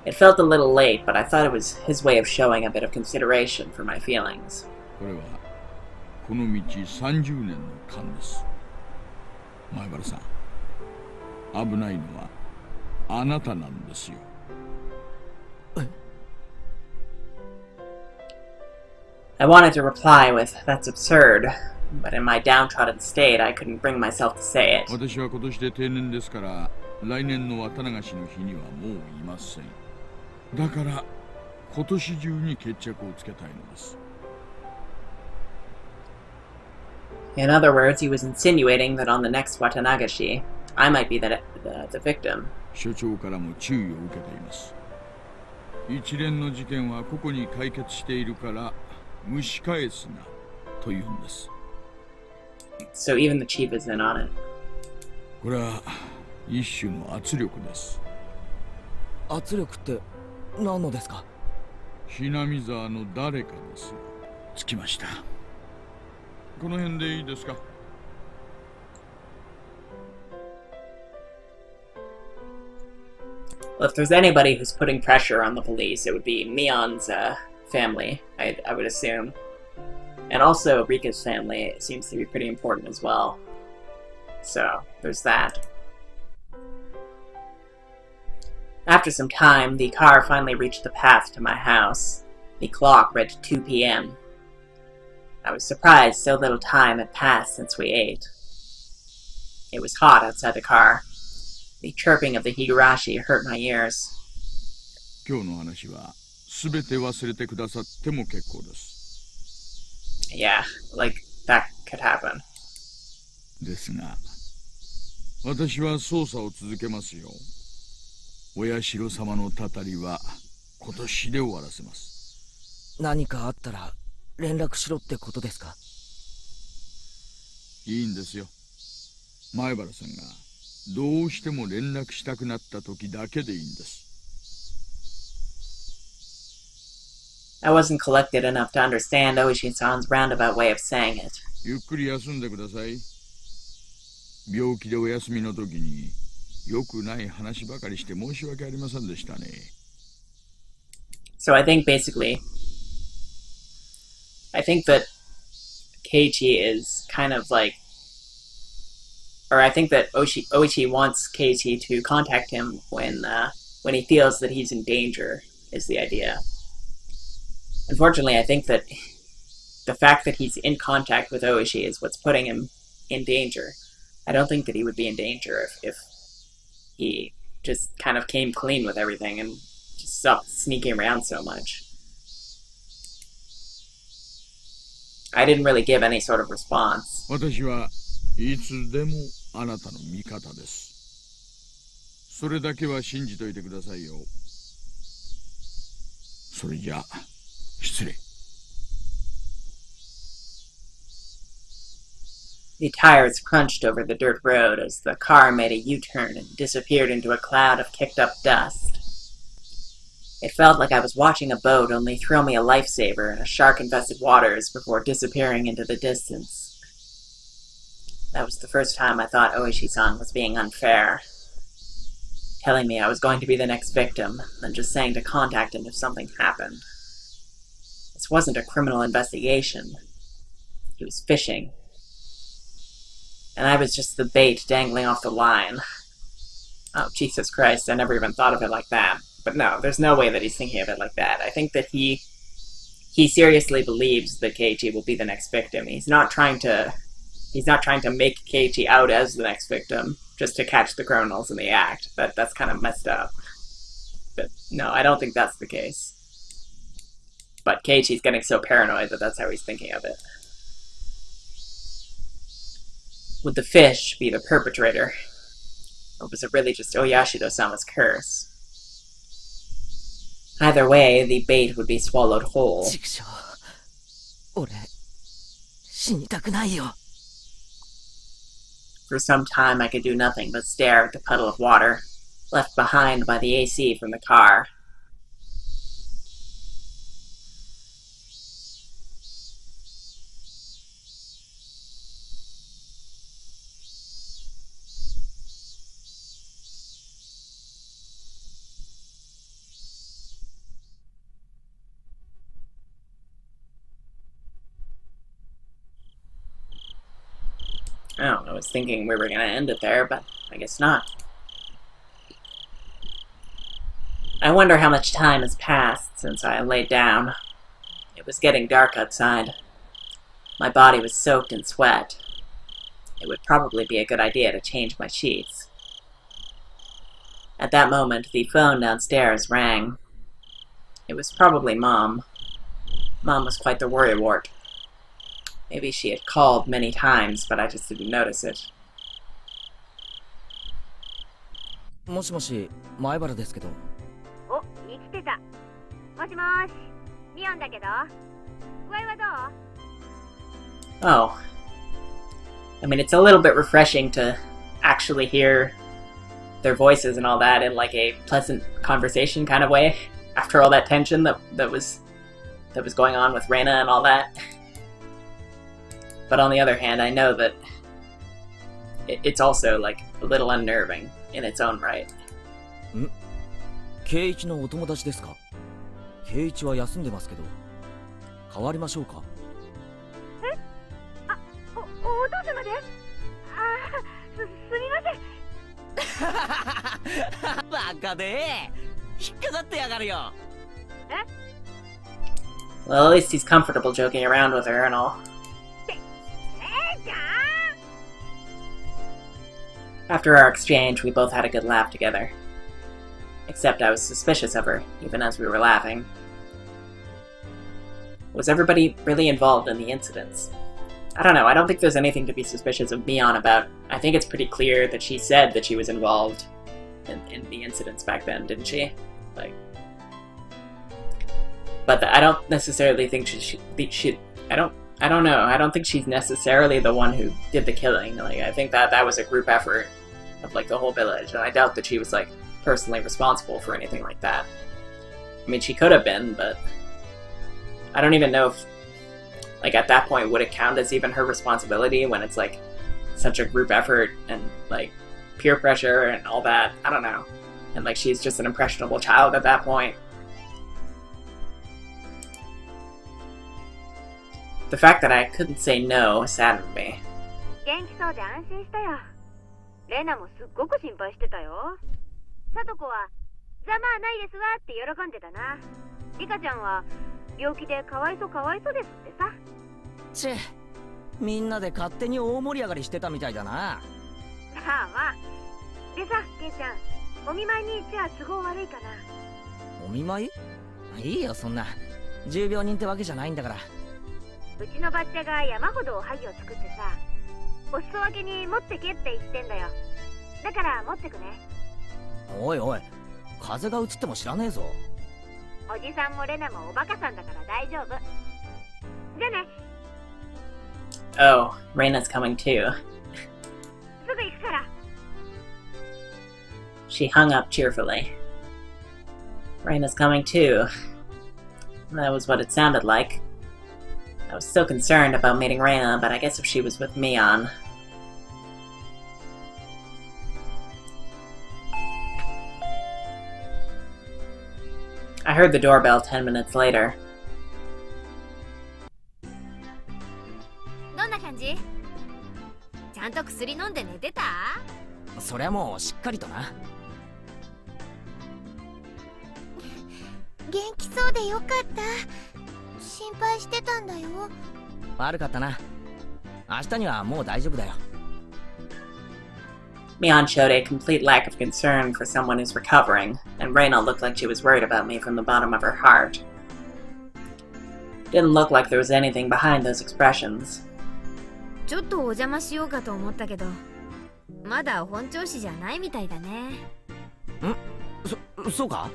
It felt a little late, but I thought it was his way of showing a bit of consideration for my feelings. これはこの道30年の勘です。前原さん、危ないのはあなたなんですよ。I wanted to reply with, "That's absurd," but in my downtrodden state, I couldn't bring myself to say it. 私は今年で定年ですから、来年の綿流しの日にはもういません。だから今年中に決着をつけたいのです。In other words, he was insinuating that on the next Watanagashi, I might be the victim. 所長からも注意を受けています。一連の事件は個々に解決しているから蒸し返すなと言うんです。So even the chief is in on it. これは一種の圧力です。圧力って何のですか？ひなみ沢の誰かです。着きました。この辺でいいですか？Well, if there's anybody who's putting pressure on the police, it would be Mion's family, I would assume. And also Rika's family seems to be pretty important as well. So, there's that. After some time, the car finally reached the path to my house. The clock read 2 p.m. I was surprised so little time had passed since we ate. It was hot outside the car. The chirping of the Higurashi hurt my ears. 今日の話はすべて忘れてくださっても結構です。Yeah, like, that could happen. ですが、私は捜査を続けますよ。親代様のたたりは今年で終わらせます。何かあったら連絡しろってことですか？いいんですよ。前原さんがどうしても連絡したくなった時だけでいいんです。I wasn't collected enough to understand Oishi-san's roundabout way of saying it. ゆっくり休んでください。病気でお休みの時に良くない話ばかりして申し訳ありませんでしたね。So I think basically, I think that Keiichi is kind of like, or I think that Oichi wants Keiichi to contact him when he feels that he's in danger, is the idea. Unfortunately, I think that the fact that he's in contact with Oishi is what's putting him in danger. I don't think that he would be in danger if he just kind of came clean with everything and just stopped sneaking around so much. I didn't really give any sort of response. 私はいつでもあなたの味方です。それだけは信じといてくださいよ。それじゃあ、失礼。The tires crunched over the dirt road as the car made a U-turn and disappeared into a cloud of kicked-up dust. It felt like I was watching a boat only throw me a lifesaver in a shark-infested waters before disappearing into the distance. That was the first time I thought Oishi-san was being unfair. Telling me I was going to be the next victim, and just saying to contact him if something happened. This wasn't a criminal investigation. He was fishing. And I was just the bait dangling off the line. Oh, Jesus Christ, I never even thought of it like that. But no, there's no way that he's thinking of it like that. I think that he seriously believes that Keiichi will be the next victim. He's not trying to make Keiichi out as the next victim just to catch the criminals in the act. That's kind of messed up. But no, I don't think that's the case. But Keiichi's getting so paranoid that that's how he's thinking of it. Would the fish be the perpetrator? Or was it really just Oyashido-sama's curse? Either way, the bait would be swallowed whole. For some time, I could do nothing but stare at the puddle of water, left behind by the AC from the car. Oh, I was thinking we were going to end it there, but I guess not. I wonder how much time has passed since I laid down. It was getting dark outside. My body was soaked in sweat. It would probably be a good idea to change my sheets. At that moment, the phone downstairs rang. It was probably Mom. Mom was quite the worrywart. Maybe she had called many times, but I just didn't notice it. もしもし、前原ですけど。お、生きてた。もしもし、ミオンだけど。具合はどう？ Oh. I mean, it's a little bit refreshing to actually hear their voices and all that in like a pleasant conversation kind of way after all that tension that was going on with Reina and all that. But on the other hand, I know that it's also like a little unnerving in its own right. ん？ケイイチのお友達ですか？ケイイチは休んでますけど。変わりましょうか？え？あ、お父様で？すみません。バカで引っかかってやがるよ。え？ Well, at least he's comfortable joking around with her and all. After our exchange, we both had a good laugh together. Except I was suspicious of her, even as we were laughing. Was everybody really involved in the incidents? I don't know, I don't think there's anything to be suspicious of Mion about. I think it's pretty clear that she said that she was involved in the incidents back then, didn't she? Like... But I don't necessarily think I don't know, I don't think she's necessarily the one who did the killing. Like, I think that was a group effort of, like, the whole village, and I doubt that she was, like, personally responsible for anything like that. I mean, she could have been, but I don't even know if, like, at that point, would it count as even her responsibility when it's, like, such a group effort and, like, peer pressure and all that? I don't know. And, like, she's just an impressionable child at that point. The fact that I couldn't say no saddened me. 元気そうで安心したよ。レナもすっごく心配してたよ。サトコはざまあないですわって喜んでたな。リカちゃんは病気でかわいそうですってさ。チェ、みんなで勝手に大盛り上がりしてたみたいだな。まあまあ。でさ、ケンちゃん、お見舞いに行っちゃ都合悪いかな。お見舞い？いいよそんな。重病人ってわけじゃないんだから。うちのバッチャが山ほどおはぎを作ってさ、お裾分けに持ってけって言ってんだよ。だから持ってくね。おいおい、風が移っても知らねえぞ。おじさんもレナもおバカさんだから大丈夫。じゃあね。 Oh, Reina's coming too. すぐ行くから。 She hung up cheerfully. Reina's coming too. That was what it sounded like. I was so concerned about meeting Reina, but I guess if she was with Mion... I heard the doorbell 10 minutes later. どんな感じ？ちゃんと薬飲んで寝てた？そりゃもうしっかりとな。元気そうでよかった。心配してたんだよ。悪かったな。明日にはもう大丈夫だよ。Mion showed a complete lack of concern for someone who's recovering, and Reina looked like she was worried about me from the bottom of her heart. Didn't look like there was anything behind those expressions. ちょっとお邪魔しようかと思ったけど、まだ本調子じゃないみたいだね。そうか？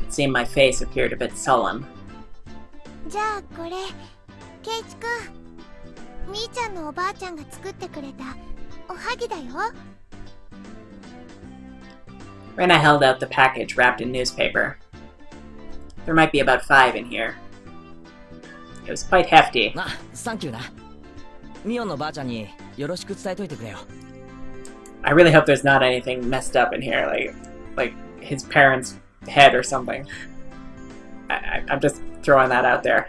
It seemed my face appeared a bit sullen. じゃあこれ、ケイチくん、みーちゃんのおばあちゃんが作ってくれたおはぎだよ。 Reina held out the package wrapped in newspaper. There might be about 5 in here. It was quite hefty. な、サンキューな。ミオンのばあちゃんによろしく伝えといてくれよ。I really hope there's not anything messed up in here, like his parents' head or something. I'm just throwing that out there.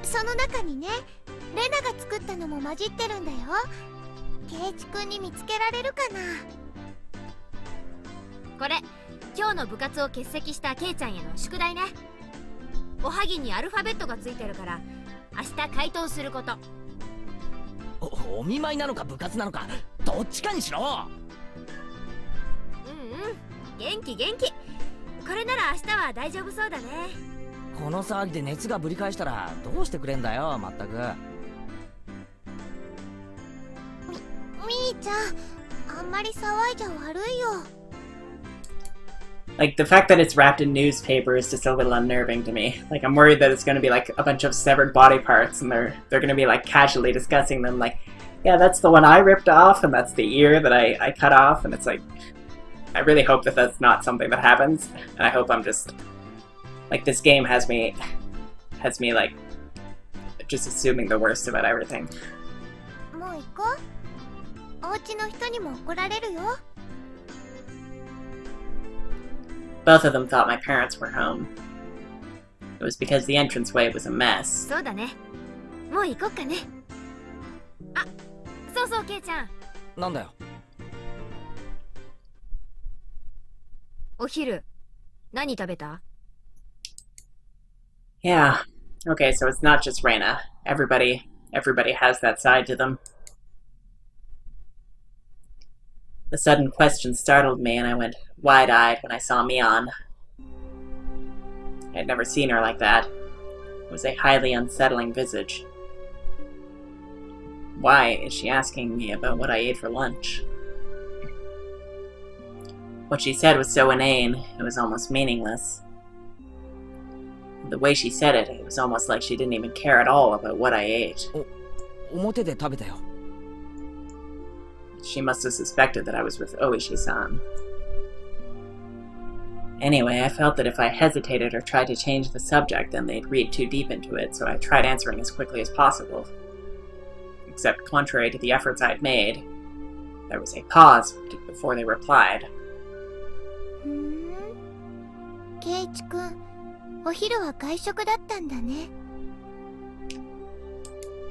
その中にね、レナが作ったのも混じってるんだよ。ケイチくんに見つけられるかな。これ、今日の部活を欠席したケイちゃんへの宿題ね。おはぎにアルファベットがついてるから、明日回答すること。お見舞いなのか部活なのか、どっちかにしろ。元気元気。これなら明日は大丈夫そうだね。この騒ぎで熱がぶり返したらどうしてくれんだよ、まったく。みーちゃん、あんまり騒いじゃ悪いよ。Like, the fact that it's wrapped in newspaper is just a little unnerving to me. Like, I'm worried that it's going to be like a bunch of severed body parts, and they're going to be like casually discussing them, like, yeah, that's the one I ripped off, and that's the ear that I cut off, and it's like, I really hope that that's not something that happens, and I hope I'm just, like, this game has me, like, just assuming the worst about everything. もう行こう。お家の人にも怒られるよ。Both of them thought my parents were home. It was because the entranceway was a mess. そうだね。もう行こうかね。あ、そうそう、ケイちゃん。なんだよ。お昼、何食べた？ Yeah. Okay, so it's not just Reina. Everybody has that side to them. The sudden question startled me, and I went wide-eyed when I saw Mion. I had never seen her like that. It was a highly unsettling visage. Why is she asking me about what I ate for lunch? What she said was so inane, it was almost meaningless. The way she said it, it was almost like she didn't even care at all about what I ate. 表で食べたよ。She must have suspected that I was with Oishi-san. Anyway, I felt that if I hesitated or tried to change the subject, then they'd read too deep into it, so I tried answering as quickly as possible. Except, contrary to the efforts I'd made, there was a pause before they replied. ケイチくん、お昼は外食だったんだね。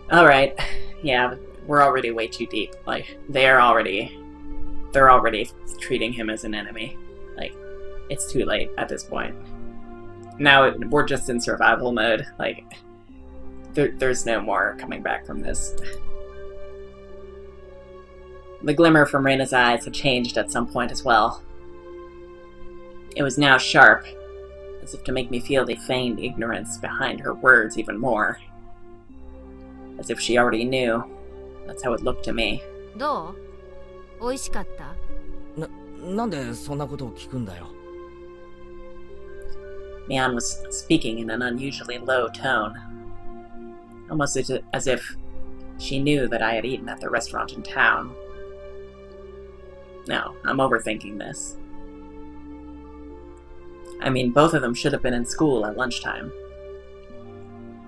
Alright, yeah, we're already way too deep. Like, they're already treating him as an enemy. Like, it's too late at this point. Now we're just in survival mode. Like, there's no more coming back from this. The glimmer from Reina's eyes had changed at some point as well. It was now sharp, as if to make me feel the feigned ignorance behind her words even more. As if she already knew. That's how it looked to me. どう？美味しかった？なんでそんなことを聞くんだよ。Mion was speaking in an unusually low tone, almost as if she knew that I had eaten at the restaurant in town. No, I'm overthinking this. I mean, both of them should have been in school at lunchtime.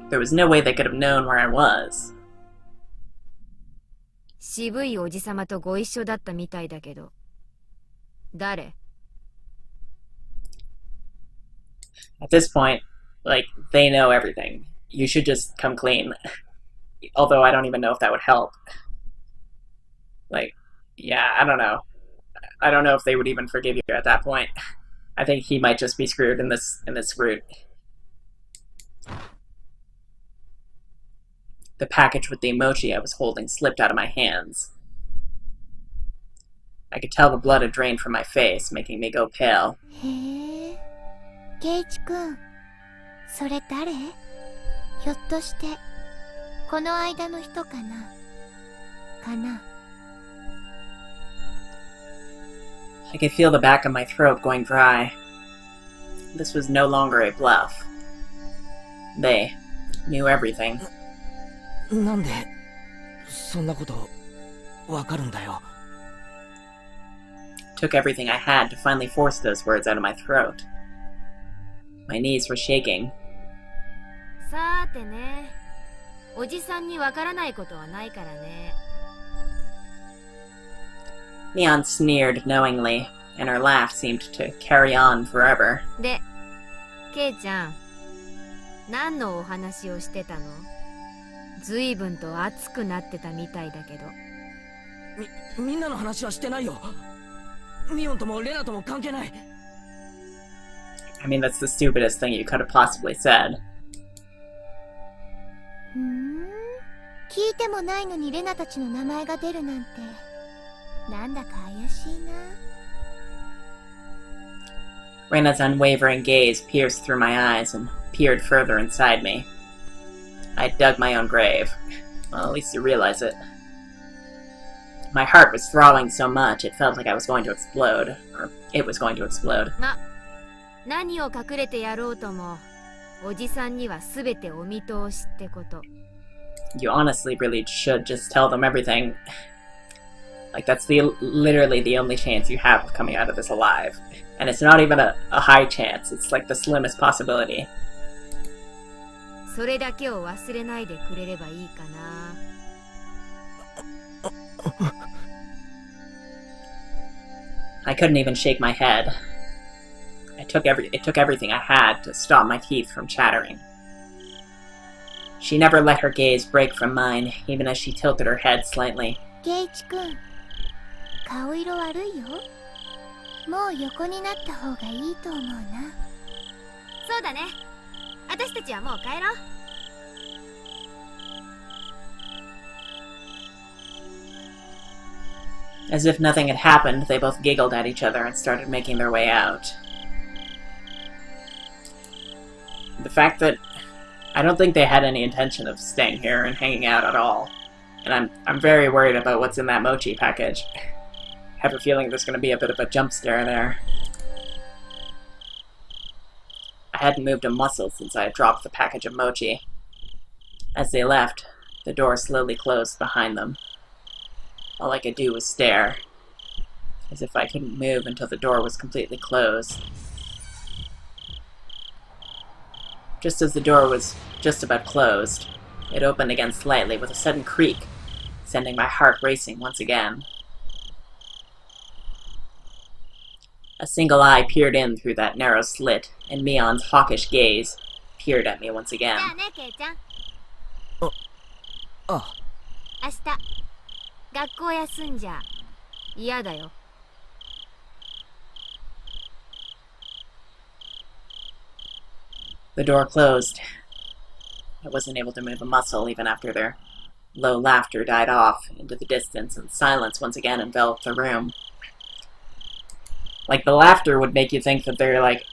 There was no way they could have known where I was. 渋いおじさまとご一緒だったみたいだけど。誰？ At this point, like, they know everything. You should just come clean. Although I don't even know if that would help. Like, yeah, I don't know. I don't know if they would even forgive you at that point. I think he might just be screwed in this route. The package with the emoji I was holding slipped out of my hands. I could tell the blood had drained from my face, making me go pale. へえ、ケイチ君、それ誰？ひょっとしてこの間の人かな？かな？ I could feel the back of my throat going dry. This was no longer a bluff. They knew everything. なんでそんなことわかるんだよ。Took everything I had to finally force those words out of my throat. My knees were shaking. さーてね、おじさんにわからないことはないからね。 Mion sneered knowingly, and her laugh seemed to carry on forever. で、ケイちゃん、何のお話をしてたの？ずいぶんと熱くなってたみたいだけど。みんなの話はしてないよ。ミオンともレナとも関係ない。I mean, that's the stupidest thing you could have possibly said. ふん、聞いてもないのにレナたちの名前が出るなんて、なんだか怪しいな。Rena's unwavering gaze pierced through my eyes and peered further inside me. I dug my own grave. Well, at least you realize it. My heart was throbbing so much it felt like I was going to explode. Or it was going to explode. 何を隠れてやろうとも、おじさんにはすべてお見通しってこと。You honestly really should just tell them everything. Like, that's literally the only chance you have of coming out of this alive. And it's not even a high chance. It's like the slimmest possibility. それだけを忘れないでくれればいいかな。I couldn't even shake my head. It took everything I had to stop my teeth from chattering. She never let her gaze break from mine, even as she tilted her head slightly. ケイチ君、顔色悪いよ。もう横になった方がいいと思うな。そうだね。私たちはもう帰ろう。As if nothing had happened, they both giggled at each other and started making their way out. The fact that I don't think they had any intention of staying here and hanging out at all. And I'm very worried about what's in that mochi package. I have a feeling there's going to be a bit of a jump scare there. I hadn't moved a muscle since I had dropped the package of mochi. As they left, the door slowly closed behind them. All I could do was stare, as if I couldn't move until the door was completely closed. Just as the door was just about closed, it opened again slightly with a sudden creak, sending my heart racing once again. A single eye peered in through that narrow slit, and Mion's hawkish gaze peered at me once again. じゃあね、ケイちゃん。あ、明日、学校休んじゃ嫌だよ。The door closed. I wasn't able to move a muscle even after their low laughter died off into the distance, and silence once again enveloped the room. Like, the laughter would make you think that they're, like,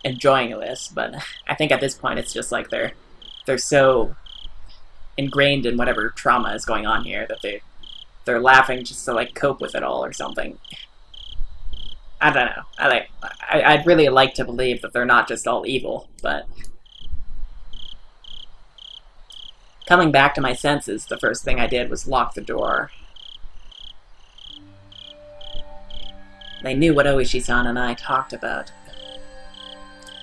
enjoying this, but I think at this point it's just like they're so ingrained in whatever trauma is going on here that they're laughing just to like cope with it all or something. I don't know. I'd really like to believe that they're not just all evil, but coming back to my senses, the first thing I did was lock the door. They knew what Oishi-san and I talked about.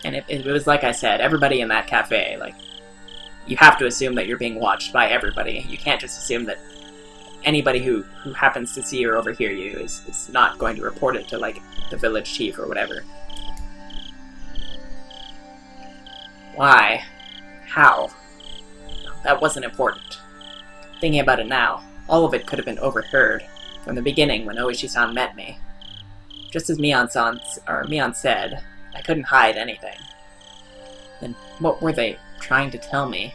And it was like I said, everybody in that cafe, like, you have to assume that you're being watched by everybody. You can't just assume that anybody who happens to see or overhear you is not going to report it to, like, the village chief or whatever. Why? How? That wasn't important. Thinking about it now, all of it could have been overheard from the beginning when Oishi-san met me. Just as Mion said, I couldn't hide anything. Then what were they trying to tell me?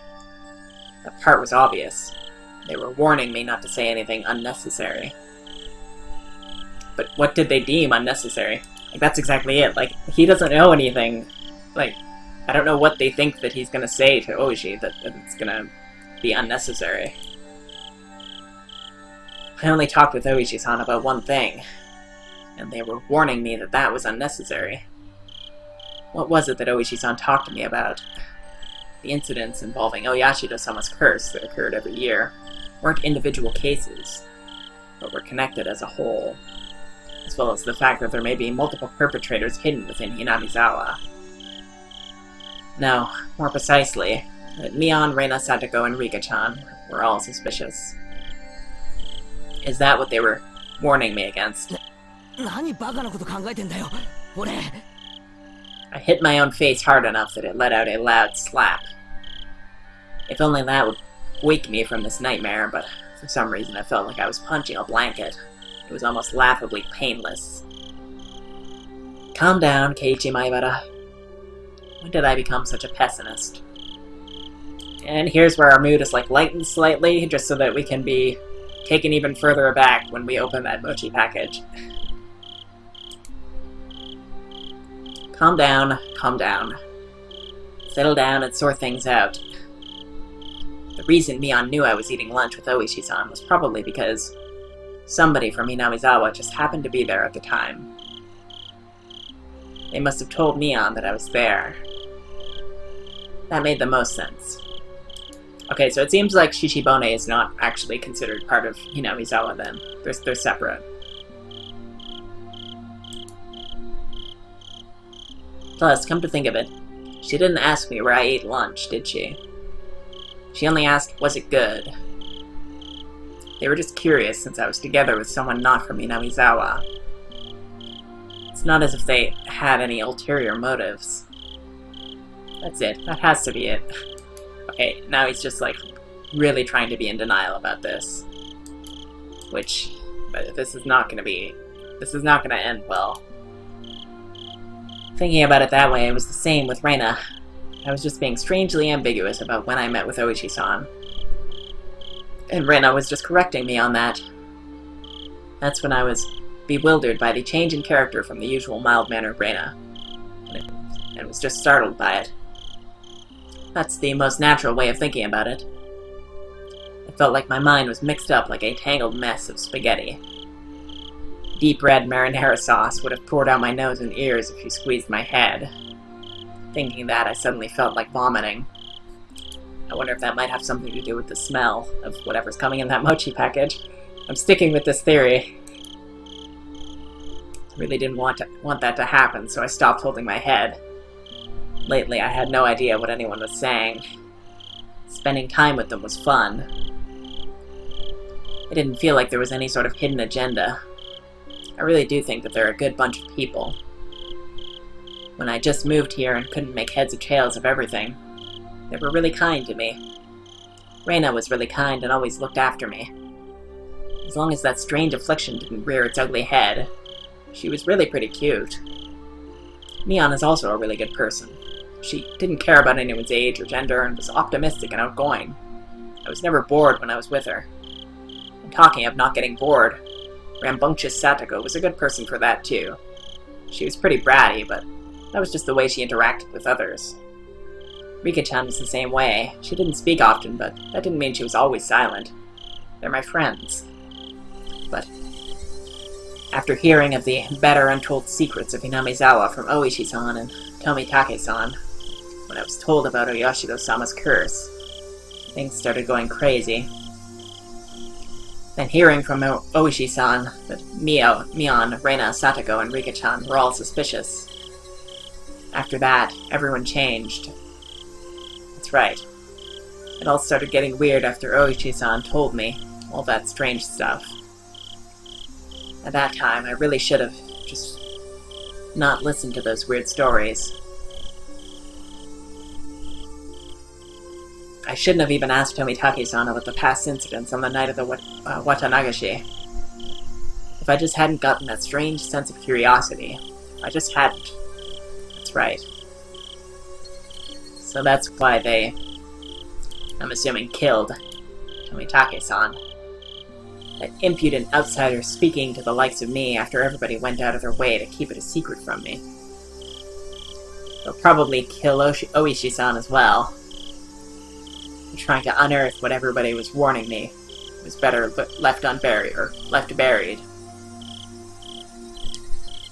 That part was obvious. They were warning me not to say anything unnecessary. But what did they deem unnecessary? Like, that's exactly it. Like, he doesn't know anything. Like, I don't know what they think that he's gonna say to Oishi that it's gonna be unnecessary. I only talked with Oishi-san about one thing, and they were warning me that that was unnecessary. What was it that Oishi-san talked to me about? The incidents involving Oyashido-sama's curse that occurred every year weren't individual cases, but were connected as a whole, as well as the fact that there may be multiple perpetrators hidden within Hinamizawa. No, more precisely, that Mion, Reina, Satoko, and Rika-chan were all suspicious. Is that what they were warning me against? 何バカなこと考えてんだよ、俺。 I hit my own face hard enough that it let out a loud slap. If only that would wake me from this nightmare, but for some reason I felt like I was punching a blanket. It was almost laughably painless. Calm down, Keiichi Maibara. When did I become such a pessimist? And here's where our mood is like lightened slightly, just so that we can be taken even further aback when we open that mochi package. Calm down, calm down. Settle down and sort things out. The reason Mion knew I was eating lunch with Oishi-san was probably because somebody from Hinamizawa just happened to be there at the time. They must have told Mion that I was there. That made the most sense. Okay, so it seems like Shishibone is not actually considered part of Hinamizawa then. They're separate. Plus, come to think of it, she didn't ask me where I ate lunch, did she? She only asked, was it good? They were just curious since I was together with someone not from Hinamizawa. It's not as if they had any ulterior motives. That's it. That has to be it. Okay, now he's just, like, really trying to be in denial about this. Which, but this is not gonna end well. Thinking about it that way, it was the same with Reina. I was just being strangely ambiguous about when I met with Oishi-san. And Reina was just correcting me on that. That's when I was bewildered by the change in character from the usual mild-mannered Reina. And was just startled by it. That's the most natural way of thinking about it. It felt like my mind was mixed up like a tangled mess of spaghetti. Deep red marinara sauce would have poured out my nose and ears if you squeezed my head. Thinking that, I suddenly felt like vomiting. I wonder if that might have something to do with the smell of whatever's coming in that mochi package. I'm sticking with this theory. I really didn't want that to happen, so I stopped holding my head. Lately, I had no idea what anyone was saying. Spending time with them was fun. It didn't feel like there was any sort of hidden agenda. I really do think that they're a good bunch of people. When I just moved here and couldn't make heads or tails of everything, they were really kind to me. Reina was really kind and always looked after me. As long as that strange affliction didn't rear its ugly head, she was really pretty cute. Mion is also a really good person. She didn't care about anyone's age or gender and was optimistic and outgoing. I was never bored when I was with her. And talking of not getting bored, rambunctious Satoko was a good person for that too. She was pretty bratty, but That was just the way she interacted with others. Rika-chan was the same way. She didn't speak often, but that didn't mean she was always silent. They're my friends. But after hearing of the better untold secrets of Hinamizawa from Oishi-san and Tomitake-san, when I was told about Oyashido-sama's curse, things started going crazy. Then hearing from Oishi-san that Mion, Reina, Satoko, and Rika-chan were all suspicious. After that, everyone changed. That's right. It all started getting weird after Oishi-san told me all that strange stuff. At that time, I really should have just not listened to those weird stories. I shouldn't have even asked Tomitake-san about the past incidents on the night of the Watanagashi. If I just hadn't gotten that strange sense of curiosity. I just hadn't. That's right. So that's why they, I'm assuming, killed Tomitake-san. That impudent outsider speaking to the likes of me after everybody went out of their way to keep it a secret from me. They'll probably kill Oishi-san as well. Trying to unearth what everybody was warning me was better left unburied, or left buried.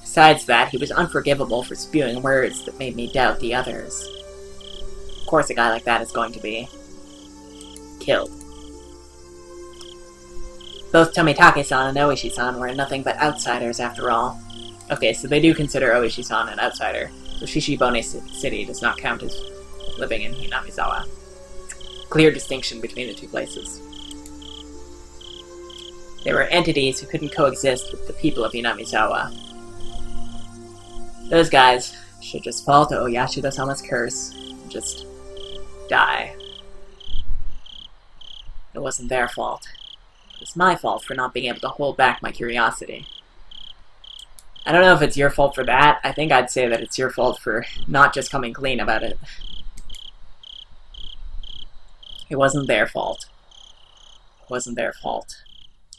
Besides that, he was unforgivable for spewing words that made me doubt the others. Of course a guy like that is going to be killed. Both Tomitake-san and Oishi-san were nothing but outsiders after all. Okay, so they do consider Oishi-san an outsider, so Shishibone City does not count as living in Hinamizawa. Clear distinction between the two places. They were entities who couldn't coexist with the people of Hinamizawa. Those guys should just fall to Oyashido-sama's curse and just die. It wasn't their fault. It was my fault for not being able to hold back my curiosity. I don't know if it's your fault for that. I think I'd say that it's your fault for not just coming clean about it. It wasn't their fault. It wasn't their fault.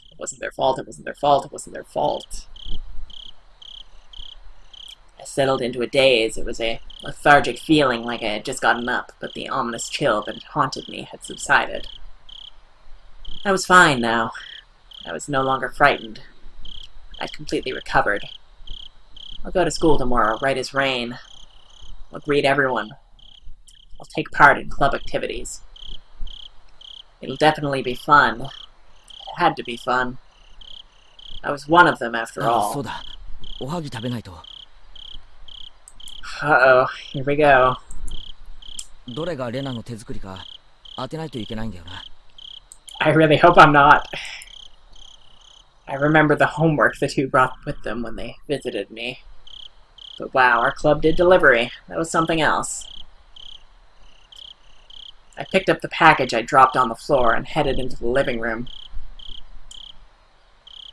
It wasn't their fault, it wasn't their fault, it wasn't their fault. I settled into a daze. It was a lethargic feeling like I had just gotten up, but the ominous chill that had haunted me had subsided. I was fine now. I was no longer frightened. I'd completely recovered. I'll go to school tomorrow, right as rain. I'll greet everyone. I'll take part in club activities. It'll definitely be fun. It had to be fun. I was one of them after all. Uh-oh, here we go. I really hope I'm not. I remember the homework the two brought with them when they visited me. But wow, our club did delivery. That was something else. I picked up the package I dropped on the floor and headed into the living room.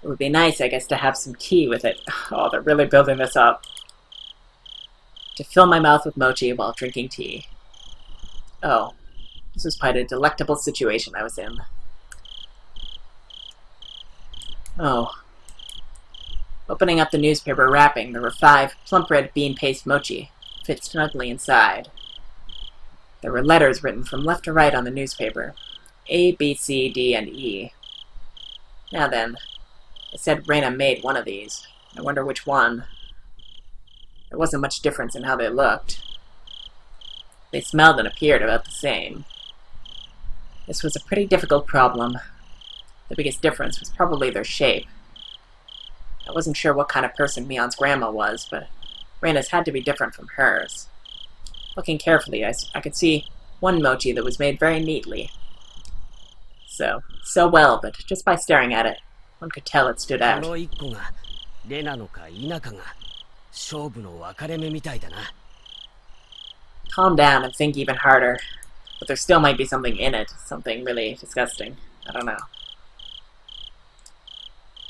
It would be nice, I guess, to have some tea with it. Oh, they're really building this up. To fill my mouth with mochi while drinking tea. Oh, this was quite a delectable situation I was in. Oh. Opening up the newspaper wrapping, there were 5 plump red bean paste mochi, fit snugly inside. There were letters written from left to right on the newspaper. A, B, C, D, and E. Now then, it said Reina made one of these. I wonder which one. There wasn't much difference in how they looked. They smelled and appeared about the same. This was a pretty difficult problem. The biggest difference was probably their shape. I wasn't sure what kind of person Mion's grandma was, but Reina's had to be different from hers. Looking carefully, I could see one mochi that was made very neatly. So well that just by staring at it, one could tell it stood out. Calm down and think even harder. But there still might be something in it, something really disgusting. I don't know.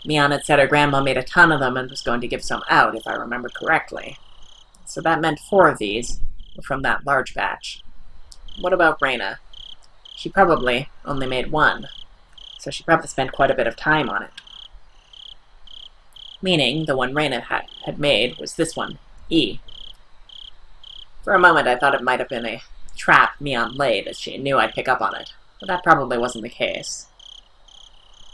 Mion had said her grandma made a ton of them and was going to give some out, if I remember correctly. So that meant 4 of these were from that large batch. What about Reina? She probably only made 1, so she probably spent quite a bit of time on it. Meaning, the one Reina had made was this one, E. For a moment, I thought it might have been a trap Mion laid, as she knew I'd pick up on it, but that probably wasn't the case.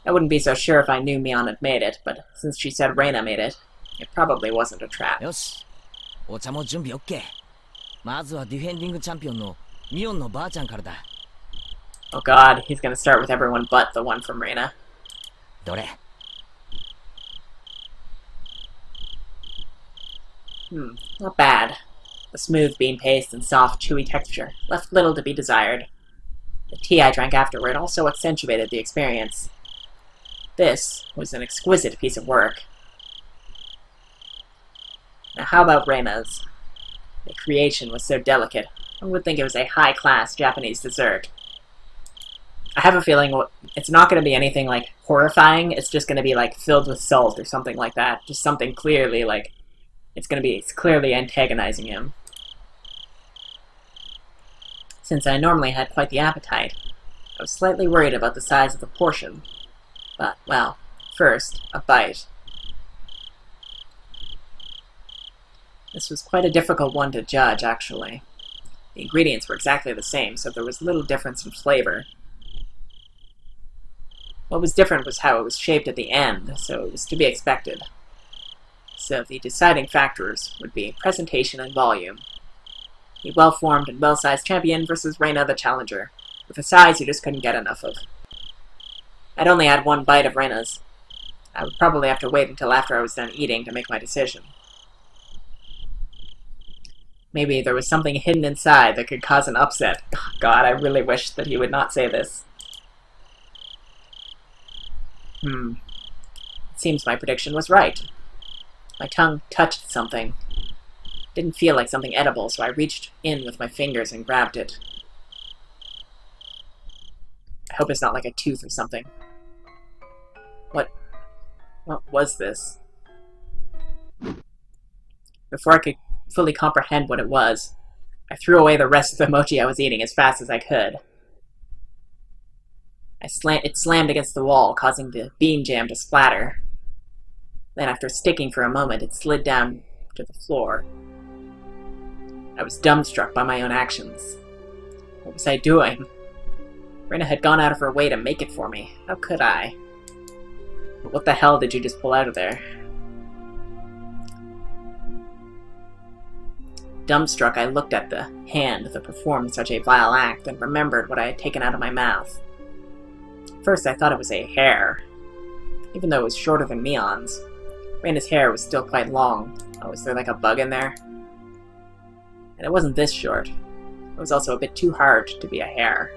I wouldn't be so sure if I knew Mion had made it, but since she said Reina made it, it probably wasn't a trap. よし、お茶も準備 OK。まずはディフェンディングチャンピオンのミオンのばあちゃんからだ。Oh god, he's gonna start with everyone but the one from Reina. どれ？ Not bad. The smooth bean paste and soft, chewy texture left little to be desired. The tea I drank afterward also accentuated the experience. This was an exquisite piece of work. Now how about Reina's? The creation was so delicate, one would think it was a high-class Japanese dessert. I have a feeling it's not going to be anything, like, horrifying, it's just going to be, like, filled with salt or something like that. Just something clearly, like, it's clearly antagonizing him. Since I normally had quite the appetite, I was slightly worried about the size of the portion. But, well, first, a bite. This was quite a difficult one to judge, actually. The ingredients were exactly the same, so there was little difference in flavor. What was different was how it was shaped at the end, so it was to be expected. So the deciding factors would be presentation and volume. A well-formed and well-sized champion versus Reina the challenger, with a size you just couldn't get enough of. I'd only had one bite of Reina's. I would probably have to wait until after I was done eating to make my decision. Maybe there was something hidden inside that could cause an upset. Oh, God, I really wish that he would not say this. It seems my prediction was right. My tongue touched something. Didn't feel like something edible, so I reached in with my fingers and grabbed it. I hope it's not like a tooth or something. What was this? Before I could fully comprehend what it was, I threw away the rest of the mochi I was eating as fast as I could. It slammed against the wall, causing the bean jam to splatter. Then, after sticking for a moment, it slid down to the floor. I was dumbstruck by my own actions. What was I doing? Reina had gone out of her way to make it for me. How could I? But what the hell did you just pull out of there? Dumbstruck, I looked at the hand that performed such a vile act and remembered what I had taken out of my mouth. First, I thought it was a hair, even though it was shorter than Mion's. Reina's hair was still quite long. Oh, is there like a bug in there? And it wasn't this short. It was also a bit too hard to be a hair.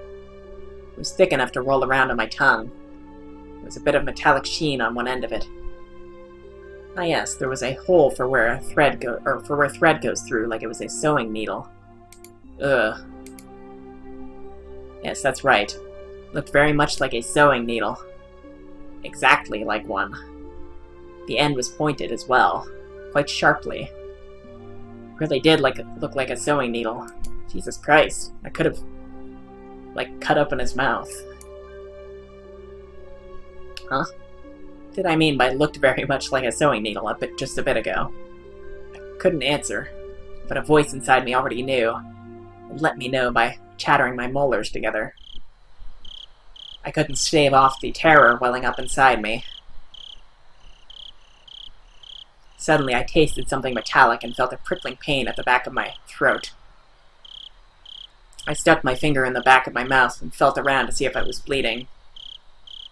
It was thick enough to roll around on my tongue. There was a bit of metallic sheen on one end of it. Ah yes, there was a hole for where thread goes through, like it was a sewing needle. Ugh. Yes, that's right. Looked very much like a sewing needle. Exactly like one. The end was pointed as well, quite sharply. It really did look like a sewing needle. Jesus Christ, I could have, like, cut open his mouth. Huh? What did I mean by looked very much like a sewing needle just a bit ago? I couldn't answer, but a voice inside me already knew, and let me know by chattering my molars together. I couldn't stave off the terror welling up inside me. Suddenly I tasted something metallic and felt a prickling pain at the back of my throat. I stuck my finger in the back of my mouth and felt around to see if I was bleeding.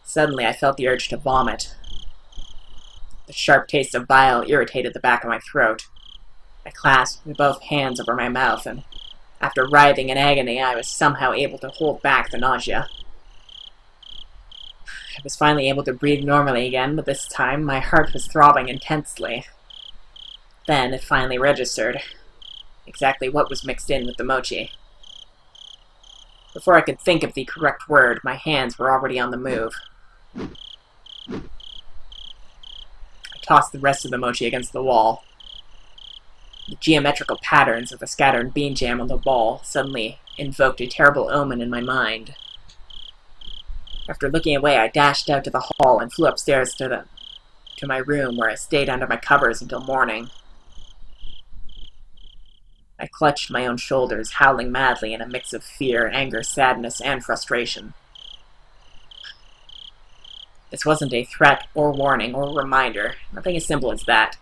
Suddenly I felt the urge to vomit. The sharp taste of bile irritated the back of my throat. I clasped both hands over my mouth, and after writhing in agony, I was somehow able to hold back the nausea. I was finally able to breathe normally again, but this time my heart was throbbing intensely. Then it finally registered. Exactly what was mixed in with the mochi. Before I could think of the correct word, my hands were already on the move. I tossed the rest of the mochi against the wall. The geometrical patterns of the scattered bean jam on the wall suddenly invoked a terrible omen in my mind. After looking away, I dashed out to the hall and flew upstairs to my room, where I stayed under my covers until morning. I clutched my own shoulders, howling madly in a mix of fear, anger, sadness, and frustration. This wasn't a threat or warning or reminder. Nothing as simple as that.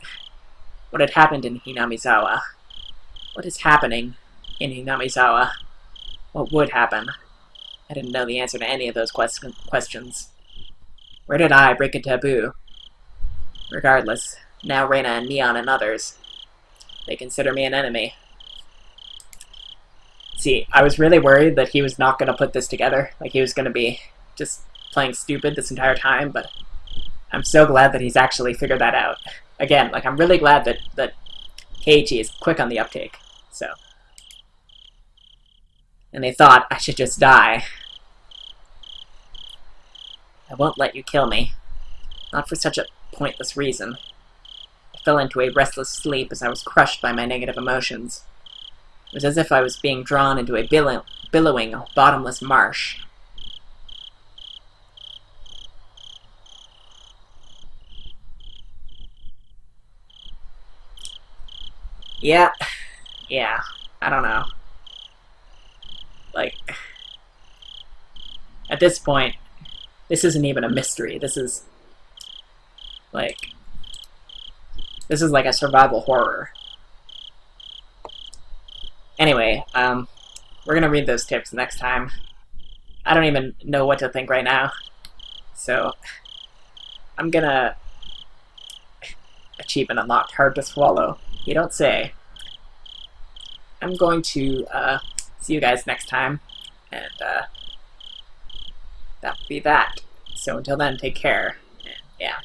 What had happened in Hinamizawa? What is happening in Hinamizawa? What would happen? I didn't know the answer to any of those questions. Where did I break a taboo? Regardless, now Reina and Neon and others, they consider me an enemy. See, I was really worried that he was not going to put this together. Like, he was going to be just playing stupid this entire time, but I'm so glad that he's actually figured that out. Again, like, I'm really glad that Keiichi is quick on the uptake, so. And they thought I should just die. I won't let you kill me. Not for such a pointless reason. I fell into a restless sleep as I was crushed by my negative emotions. It was as if I was being drawn into a billowing, bottomless marsh. Yeah, I don't know. Like, at this point, this isn't even a mystery. This is like a survival horror. Anyway, we're gonna read those tips next time. I don't even know what to think right now. So, I'm gonna... Achievement unlocked, hard to swallow. You don't say. I'm going to see you guys next time, and that will be that. So until then, take care. Yeah.